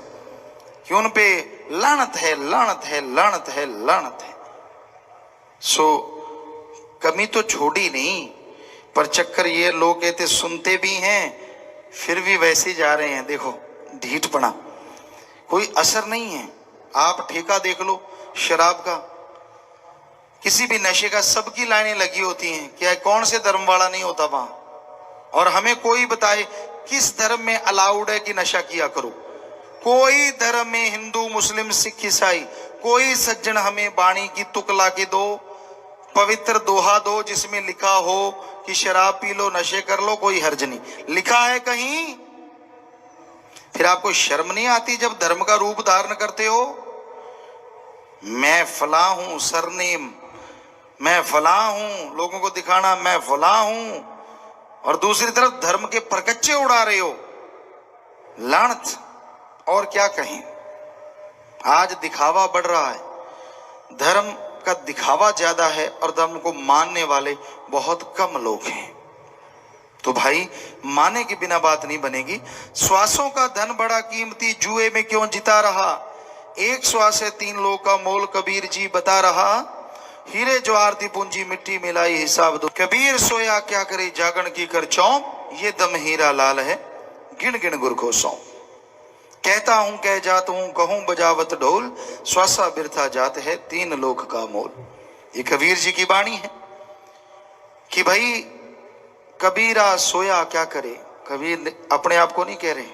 कि उन पे लानत है, लानत है, लानत है, लानत है। सो कमी तो छोड़ी नहीं, पर चक्कर ये लोग कहते सुनते भी हैं फिर भी वैसे जा रहे हैं। देखो ढीठ पड़ा, कोई असर नहीं है। आप ठेका देख लो शराब का, किसी भी नशे का, सबकी लाइनें लगी होती हैं। क्या कौन से धर्म वाला नहीं होता वहां? और हमें कोई बताए किस धर्म में अलाउड है कि नशा किया करो? कोई धर्म में, हिंदू मुस्लिम सिख ईसाई, कोई सज्जन हमें वाणी की तुक ला के दो, पवित्र दोहा दो जिसमें लिखा हो कि शराब पी लो, नशे कर लो, कोई हर्ज नहीं। लिखा है कहीं? फिर आपको शर्म नहीं आती जब धर्म का रूप धारण करते हो? मैं फला हूं, सरनेम मैं फला हूं, लोगों को दिखाना मैं फला हूं, और दूसरी तरफ धर्म के परकच्चे उड़ा रहे हो। लानत। और क्या कहें, आज दिखावा बढ़ रहा है, धर्म का दिखावा ज्यादा है और धर्म को मानने वाले बहुत कम लोग हैं। तो भाई माने के बिना बात नहीं बनेगी। श्वासों का धन बड़ा कीमती, जुए में क्यों जिता रहा? एक श्वास है 3 लोग का मोल, कबीर जी बता रहा। हीरे ज्वार दी पूंजी मिट्टी मिलाई हिसाब दो। कबीर सोया क्या करे जागण की कर चौंप, ये दम हीरा लाल है गिन गिन गुर को सौंप। कहता हूं कह जात हूं, कहूं बजावत ढोल, श्वासा बिरथा जात है 3 लोक का मोल। ये कबीर जी की वाणी है कि भाई कबीरा सोया क्या करे। कबीर अपने आप को नहीं कह रहे,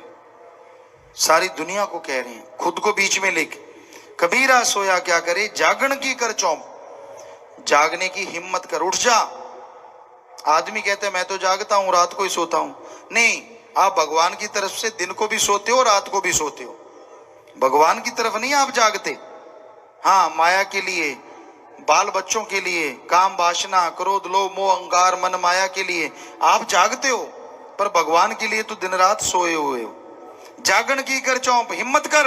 सारी दुनिया को कह रहे हैं, खुद को बीच में लेके। कबीरा सोया क्या करे जागण की कर चौंप, जागने की हिम्मत कर, उठ जा। आदमी कहते हैं मैं तो जागता हूं, रात को ही सोता हूं। नहीं, आप भगवान की तरफ से दिन को भी सोते हो, रात को भी सोते हो। भगवान की तरफ नहीं आप जागते। हाँ, माया के लिए, बाल बच्चों के लिए, काम वासना क्रोध लोभ मोह अहंकार मन माया के लिए आप जागते हो, पर भगवान के लिए तो दिन रात सोए हुए हो। जागण की कर चौंप, हिम्मत कर,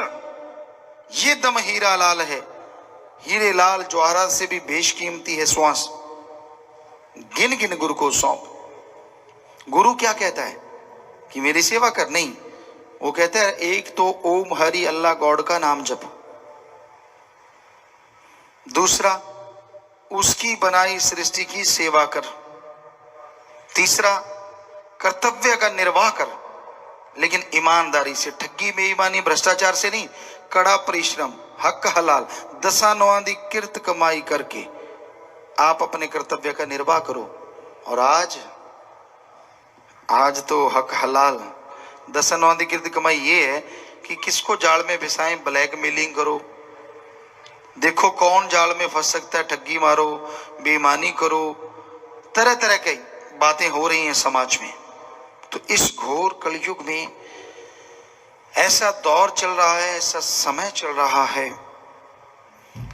ये दम हीरा लाल है। हीरे लाल ज्वाहरात से भी बेशकीमती है श्वास, गिन गिन गुरु को सौंप। गुरु क्या कहता है कि मेरी सेवा कर? नहीं, वो कहता है एक तो ओम हरि अल्लाह गॉड का नाम जप, दूसरा उसकी बनाई सृष्टि की सेवा कर, तीसरा कर्तव्य का निर्वाह कर, लेकिन ईमानदारी से, ठगी बेईमानी भ्रष्टाचार से नहीं, कड़ा परिश्रम, हक हलाल, 10 नौआं दी किरत कमाई करके आप अपने कर्तव्य का निर्वाह करो। और आज तो हक हलाल 10 नौआं दी किरत कमाई ये है कि किसको जाल में फंसाएं, ब्लैकमेलिंग करो, देखो कौन जाल में फंस सकता है, ठगी मारो, बेईमानी करो, तरह तरह की बातें हो रही हैं समाज में। तो इस घोर कलयुग में ऐसा दौर चल रहा है, ऐसा समय चल रहा है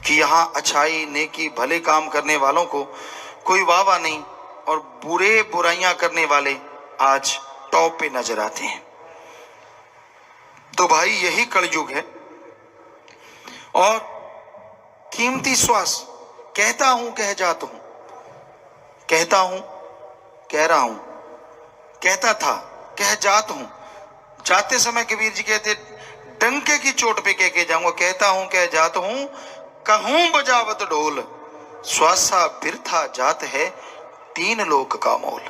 कि यहां अच्छाई नेकी भले काम करने वालों को कोई वाह नहीं, और बुरे बुराइयां करने वाले आज टॉप पे नजर आते हैं। तो भाई यही कलयुग है। और कीमती श्वास, कहता हूं कह जाता हूं, कहता हूं कह रहा हूं, कहता था कह जात हूं। जाते समय कबीर जी कहते डंके की चोट पे कह के जाऊंगा, कहता हूं कह जात हूं, कहूं बजावत ढोल, श्वासा बिरथा जात है 3 लोक का मोल।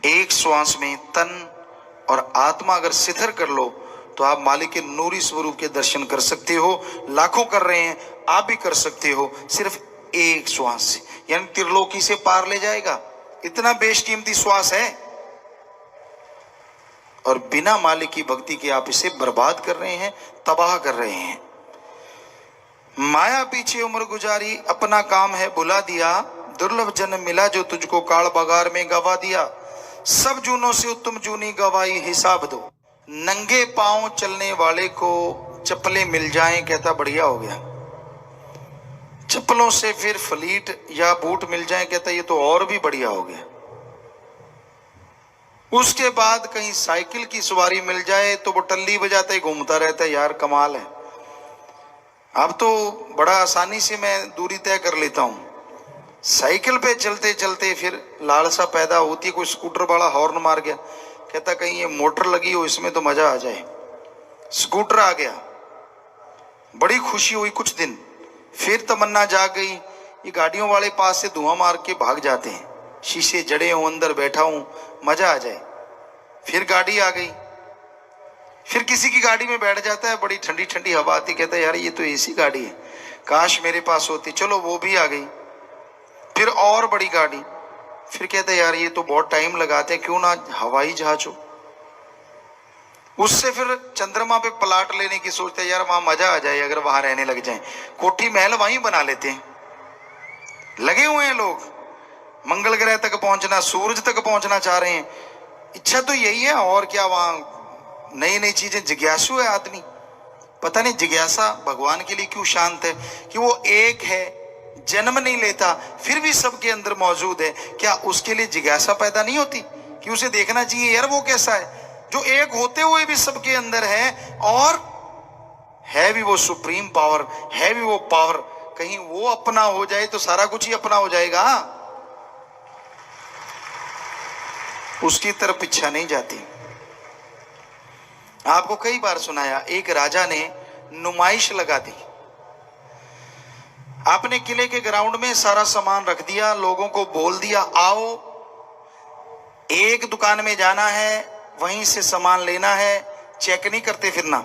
एक श्वास में तन और आत्मा अगर शिथिर कर लो तो आप मालिक के नूरी स्वरूप के दर्शन कर सकते हो। लाखों कर रहे हैं, आप भी कर सकते हो, सिर्फ एक श्वास से, यानी त्रिलोकी से पार ले जाएगा। इतना बेशकीमती श्वास है और बिना मालिक की भक्ति के आप इसे बर्बाद कर रहे हैं, तबाह कर रहे हैं। माया पीछे उम्र गुजारी, अपना काम है बुला दिया, दुर्लभ जन्म मिला जो तुझको काल बगार में गवा दिया। सब जूनों से उत्तम जूनी गवाई हिसाब दो। नंगे पांव चलने वाले को चप्पलें मिल जाएं, कहता बढ़िया हो गया। चप्पलों से फिर फ्लीट या बूट मिल जाएं, कहता ये तो और भी बढ़िया हो गया। उसके बाद कहीं साइकिल की सवारी मिल जाए तो वो टल्ली बजाते ही घूमता रहता है, यार कमाल है। अब तो बड़ा आसानी से मैं दूरी तय कर लेता हूं। साइकिल पे चलते चलते फिर लालसा पैदा होती है, कोई स्कूटर वाला हॉर्न मार गया, कहता कहीं ये मोटर लगी हो इसमें तो मजा आ जाए। स्कूटर आ गया, बड़ी खुशी हुई कुछ दिन, फिर तमन्ना जाग गई, ये गाड़ियों वाले पास से धुआं मार के भाग जाते हैं, शीशे जड़े हों, अंदर बैठा हूं, मजा आ जाए। फिर गाड़ी आ गई, फिर किसी की गाड़ी में बैठ जाता है, बड़ी ठंडी ठंडी हवा आती, कहता है यार ये तो एसी गाड़ी है, काश मेरे पास होती, चलो वो भी आ गई। फिर और बड़ी गाड़ी, फिर कहता है यार ये तो बहुत टाइम लगाते हैं, क्यों ना हवाई जहाज हो। उससे फिर चंद्रमा पे प्लाट लेने की सोचते हैं, यार वहां मजा आ जाए अगर वहां रहने लग जाए, कोठी महल वहीं बना लेते हैं। लगे हुए हैं लोग, मंगल ग्रह तक पहुंचना, सूरज तक पहुंचना चाह रहे हैं, इच्छा तो यही है। और क्या, वहां नई नई चीजें, जिज्ञासु है आदमी। पता नहीं जिज्ञासा भगवान के लिए क्यों शांत है, कि वो एक है, जन्म नहीं लेता, फिर भी सबके अंदर मौजूद है। क्या उसके लिए जिज्ञासा पैदा नहीं होती कि उसे देखना चाहिए यार वो कैसा है, जो एक होते हुए भी सबके अंदर है, और है भी वो सुप्रीम पावर, है भी वो पावर, कहीं वो अपना हो जाए तो सारा कुछ ही अपना हो जाएगा। उसकी तरफ इच्छा नहीं जाती। आपको कई बार सुनाया, एक राजा ने नुमाइश लगा दी। आपने किले के ग्राउंड में सारा सामान रख दिया, लोगों को बोल दिया आओ एक दुकान में जाना है, वहीं से सामान लेना है, चेक नहीं करते फिरना,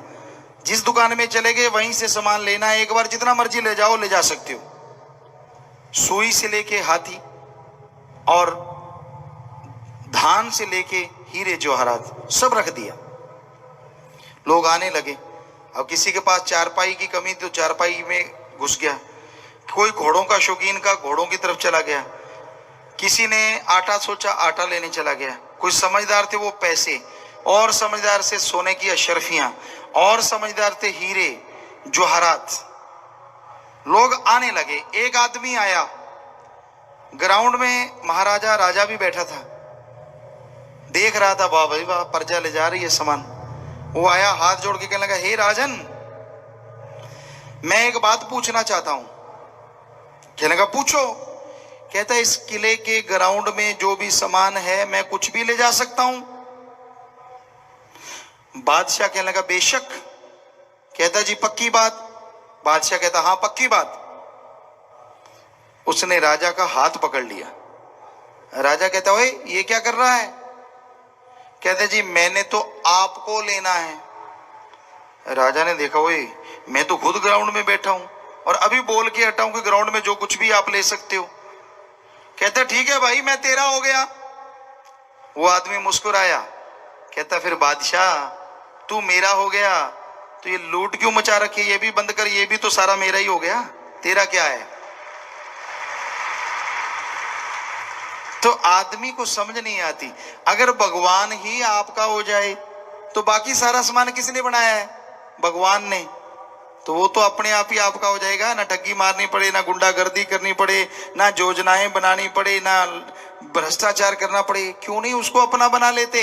जिस दुकान में चले गए वहीं से सामान लेना है, एक बार जितना मर्जी ले जाओ, ले जा सकते हो। सुई से लेके हाथी और धान से लेके हीरे जवाहरात सब रख दिया। लोग आने लगे। अब किसी के पास चारपाई की कमी तो चारपाई में घुस गया, कोई घोड़ों का शौकीन का घोड़ों की तरफ चला गया, किसी ने आटा सोचा आटा लेने चला गया, कोई समझदार थे वो पैसे, और समझदार से सोने की अशरफियां, और समझदार थे हीरे जवाहरात। लोग आने लगे। एक आदमी आया, ग्राउंड में महाराजा राजा भी बैठा था, देख रहा था, वाह भाई वाह प्रजा ले जा रही है सामान। वो आया, हाथ जोड़ के कहने लगा, हे राजन मैं एक बात पूछना चाहता हूं। कहने लगा पूछो। कहता इस किले के ग्राउंड में जो भी सामान है मैं कुछ भी ले जा सकता हूं? बादशाह कहने लगा बेशक। कहता जी पक्की बात? बादशाह कहता हां पक्की बात। उसने राजा का हाथ पकड़ लिया। राजा कहता ओए ये क्या कर रहा है? कहते जी मैंने तो आपको लेना है। राजा ने देखा ओए मैं तो खुद ग्राउंड में बैठा हूं और अभी बोल के हटा हूं कि ग्राउंड में जो कुछ भी आप ले सकते हो। कहता ठीक है भाई मैं तेरा हो गया। वो आदमी मुस्कुराया। कहता फिर बादशाह तू मेरा हो गया तो ये लूट क्यों मचा रखी, ये भी बंद कर, ये भी तो सारा मेरा ही हो गया, तेरा क्या है? तो आदमी को समझ नहीं आती, अगर भगवान ही आपका हो जाए तो बाकी सारा सामान किसने बनाया है? भगवान ने। तो वो तो अपने आप ही आपका हो जाएगा, ना ठगी मारनी पड़े, ना गुंडागर्दी करनी पड़े, ना योजनाएं बनानी पड़े, ना भ्रष्टाचार करना पड़े। क्यों नहीं उसको अपना बना लेते?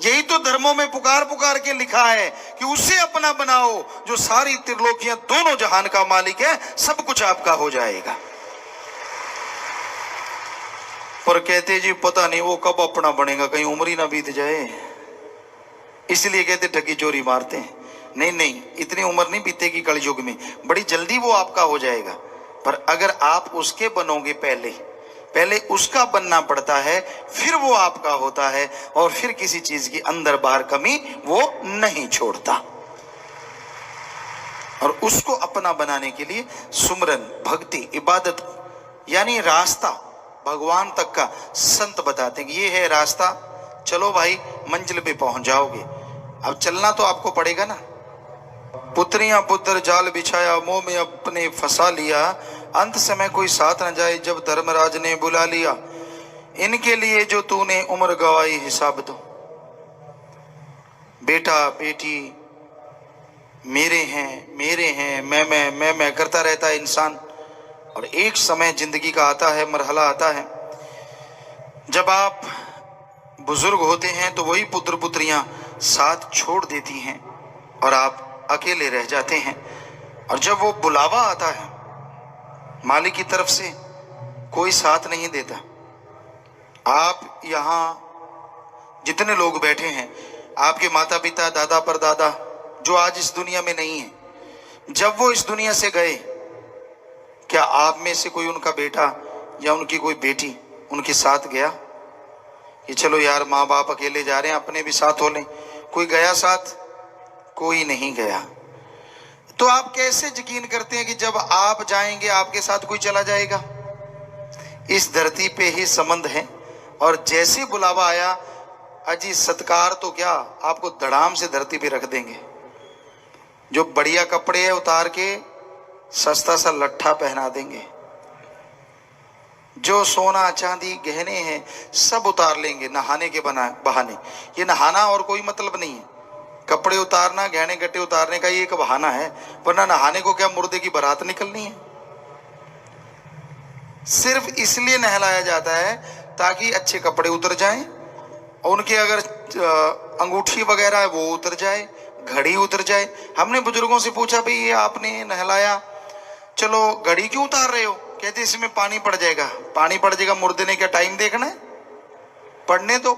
यही तो धर्मों में पुकार पुकार के लिखा है कि उसे अपना बनाओ जो सारी त्रिलोकियां दोनों जहान का मालिक है, सब कुछ आपका हो जाएगा। पर कहते जी पता नहीं वो कब अपना बनेगा, कहीं उम्र ही ना बीत जाए, इसलिए कहते ठगी चोरी मारते हैं। नहीं नहीं, इतनी उम्र नहीं बीतेगी कलयुग में, बड़ी जल्दी वो आपका हो जाएगा। पर अगर आप उसके बनोगे, पहले उसका बनना पड़ता है, फिर वो आपका होता है, और फिर किसी चीज की अंदर बाहर कमी वो नहीं छोड़ता। और उसको अपना बनाने के लिए सुमरन, भक्ति, इबादत यानी रास्ता, भगवान तक का संत बताते हैं कि ये है रास्ता, चलो भाई मंजिल पे पहुंच जाओगे। अब चलना तो आपको पड़ेगा ना। पुत्रियां पुत्र जाल बिछाया, मोह में अपने फंसा लिया, अंत समय कोई साथ न जाए जब धर्मराज ने बुला लिया। इनके लिए जो तूने उम्र गवाई हिसाब दो। बेटा बेटी मेरे हैं, मैं करता रहता है इंसान। और एक समय जिंदगी का आता है, मरहला आता है, जब आप बुजुर्ग होते हैं तो वही पुत्र पुत्रियां साथ छोड़ देती हैं और आप अकेले रह जाते हैं। और जब वो बुलावा आता है मालिक की तरफ से, कोई साथ नहीं देता। आप यहाँ जितने लोग बैठे हैं, आपके माता पिता, दादा परदादा जो आज इस दुनिया में नहीं है, जब वो इस दुनिया से गए, क्या आप में से कोई उनका बेटा या उनकी कोई बेटी उनके साथ गया कि चलो यार माँ बाप अकेले जा रहे हैं, अपने भी साथ हो लें? कोई गया साथ? कोई नहीं गया। तो आप कैसे यकीन करते हैं कि जब आप जाएंगे आपके साथ कोई चला जाएगा? इस धरती पे ही संबंध है। और जैसे बुलावा आया, अजी सत्कार तो क्या, आपको धड़ाम से धरती पे रख देंगे। जो बढ़िया कपड़े है उतार के सस्ता सा लट्ठा पहना देंगे, जो सोना चांदी गहने हैं सब उतार लेंगे नहाने के बहाने। ये नहाना और कोई मतलब नहीं है, कपड़े उतारना, गहने गट्टे उतारने का ये एक बहाना है, वरना नहाने को क्या मुर्दे की बारात निकलनी है? सिर्फ इसलिए नहलाया जाता है ताकि अच्छे कपड़े उतर जाएं, उनके अगर अंगूठी वगैरह है वो उतर जाए, घड़ी उतर जाए। हमने बुजुर्गों से पूछा, भाई ये आपने नहलाया, चलो घड़ी क्यों उतार रहे हो? कहते इसमें पानी पड़ जाएगा। पानी पड़ जाएगा, मुर्दे ने क्या टाइम देखना है? पड़ने दो।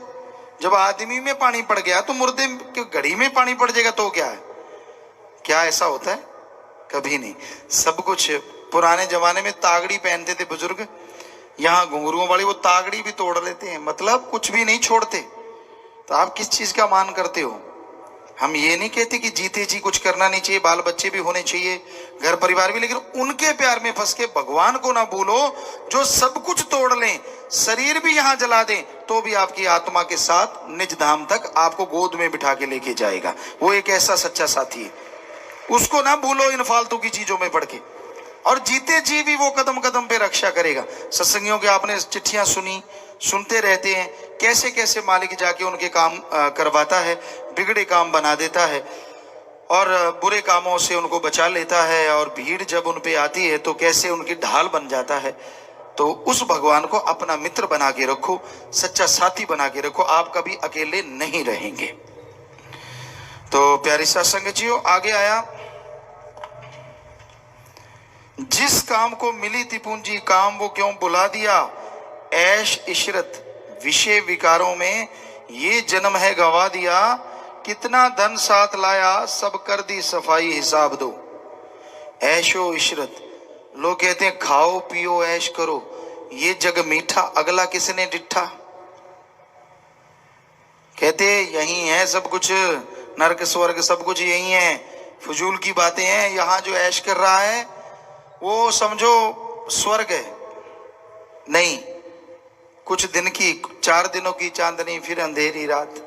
जब आदमी में पानी पड़ गया तो मुर्दे की घड़ी में पानी पड़ जाएगा तो क्या है? क्या ऐसा होता है? कभी नहीं। सब कुछ पुराने जमाने में तागड़ी पहनते थे बुजुर्ग, यहाँ घुंघरुओं वाली, वो तागड़ी भी तोड़ लेते हैं, मतलब कुछ भी नहीं छोड़ते। तो आप किस चीज का मान करते हो? हम ये नहीं कहते कि जीते जी कुछ करना नहीं चाहिए, बाल बच्चे भी होने चाहिए, घर परिवार भी, लेकिन उनके प्यार में फंस के भगवान को ना भूलो जो सब कुछ तोड़ लें, शरीर भी यहां जला दें तो भी आपकी आत्मा के साथ निज धाम तक आपको गोद में बिठा के लेके जाएगा। वो एक ऐसा सच्चा साथी है, उसको ना भूलो इन फालतू की चीजों में पड़ के। और जीते जी भी वो कदम कदम पे रक्षा करेगा। सत्संगियों के आपने चिट्ठियां सुनते रहते हैं, कैसे कैसे मालिक जाके उनके काम करवाता है, बिगड़े काम बना देता है और बुरे कामों से उनको बचा लेता है। और भीड़ जब उन पे आती है तो कैसे उनकी ढाल बन जाता है। तो उस भगवान को अपना मित्र बना के रखो, सच्चा साथी बना के रखो, आप कभी अकेले नहीं रहेंगे। तो प्यारी सत्संग जियो, आगे आया, जिस काम को मिली थी पूंजी, काम वो क्यों बुला दिया, ऐश इशरत विषय विकारों में ये जन्म है गवा दिया, कितना धन साथ लाया सब कर दी सफाई हिसाब दो। ऐशो इशरत, लोग कहते हैं खाओ पियो ऐश करो, ये जग मीठा अगला किसने डिठा। कहते यही है सब कुछ, नरक स्वर्ग सब कुछ यही है, फजूल की बातें हैं। यहाँ जो ऐश कर रहा है वो समझो स्वर्ग है। नहीं, कुछ दिन की, 4 दिनों की चांदनी फिर अंधेरी रात।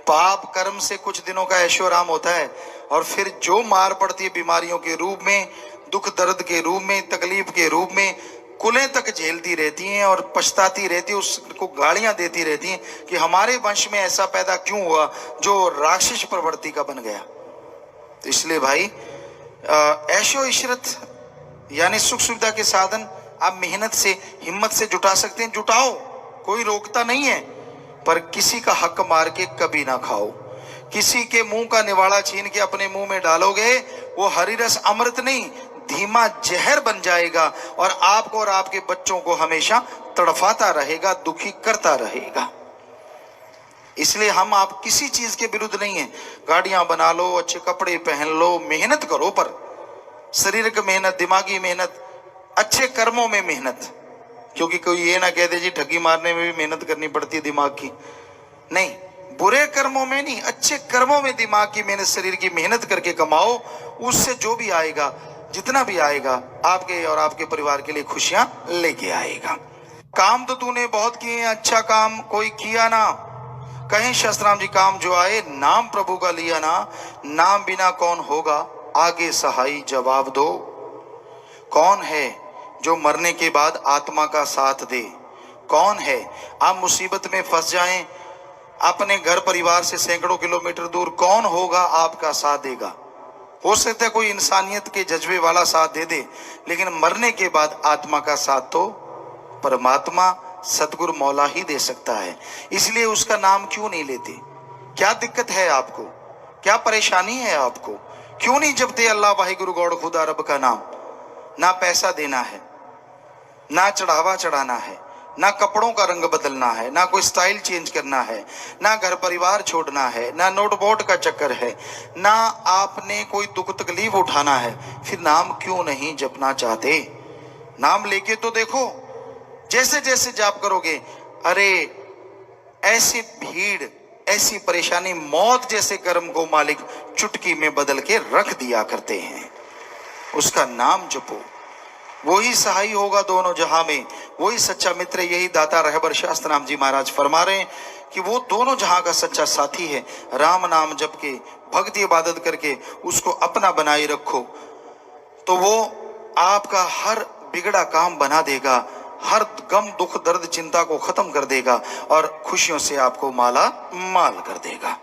पाप कर्म से कुछ दिनों का ऐशोराम होता है और फिर जो मार पड़ती है बीमारियों के रूप में, दुख दर्द के रूप में, तकलीफ के रूप में, कुलें तक झेलती रहती हैं और पछताती रहती है, उसको गालियां देती रहती हैं कि हमारे वंश में ऐसा पैदा क्यों हुआ जो राक्षस प्रवृत्ति का बन गया। तो इसलिए भाई ऐशो इशरत यानी सुख सुविधा के साधन आप मेहनत से, हिम्मत से जुटा सकते हैं, जुटाओ, कोई रोकता नहीं है, पर किसी का हक मार के कभी ना खाओ। किसी के मुंह का निवाड़ा छीन के अपने मुंह में डालोगे, वो हरी रस अमृत नहीं धीमा जहर बन जाएगा और आपको और आपके बच्चों को हमेशा तड़फाता रहेगा, दुखी करता रहेगा। इसलिए हम आप किसी चीज के विरुद्ध नहीं है। गाड़ियां बना लो, अच्छे कपड़े पहन लो, मेहनत करो, पर शारीरिक मेहनत, दिमागी मेहनत, अच्छे कर्मों में मेहनत। क्योंकि कोई ये ना कह दे जी ठगी मारने में भी मेहनत करनी पड़ती है दिमाग की। नहीं, बुरे कर्मों में नहीं, अच्छे कर्मों में दिमाग की मेहनत, शरीर की मेहनत करके कमाओ। उससे जो भी आएगा, जितना भी आएगा, आपके और आपके परिवार के लिए खुशियां लेके आएगा। काम तो तूने बहुत किए, अच्छा काम कोई किया ना। कहीं शास्त्राम जी काम जो आए, नाम प्रभु का लिया ना। नाम बिना कौन होगा, आगे सहाई जवाब दो। कौन है जो मरने के बाद आत्मा का साथ दे? कौन है? आप मुसीबत में फंस जाएं, अपने घर परिवार से सैकड़ों किलोमीटर दूर, कौन होगा आपका साथ देगा? हो सकता है कोई इंसानियत के जज्बे वाला साथ दे दे, लेकिन मरने के बाद आत्मा का साथ तो परमात्मा सतगुरु मौला ही दे सकता है। इसलिए उसका नाम क्यों नहीं लेते? क्या दिक्कत है आपको? क्या परेशानी है आपको? क्यों नहीं जपते अल्लाह वाहिगुरु गौड़ खुदा रब का नाम? ना पैसा देना है, ना चढ़ावा चढ़ाना है, ना कपड़ों का रंग बदलना है, ना कोई स्टाइल चेंज करना है, ना घर परिवार छोड़ना है, ना नोट बोर्ड का चक्कर है, ना आपने कोई दुख तकलीफ उठाना है। फिर नाम क्यों नहीं जपना चाहते? नाम लेके तो देखो, जैसे जैसे जाप करोगे, अरे ऐसी भीड़, ऐसी परेशानी, मौत जैसे कर्म को मालिक चुटकी में बदल के रख दिया करते हैं। उसका नाम जपो, वही सहाय होगा दोनों जहां में, वही सच्चा मित्र। यही दाता रहबर शास्त्र जी महाराज फरमा रहे हैं कि वो दोनों जहां का सच्चा साथी है। राम नाम जप के, भक्ति इबादत करके उसको अपना बनाए रखो, तो वो आपका हर बिगड़ा काम बना देगा, हर गम दुख दर्द चिंता को खत्म कर देगा और खुशियों से आपको माला माल कर देगा।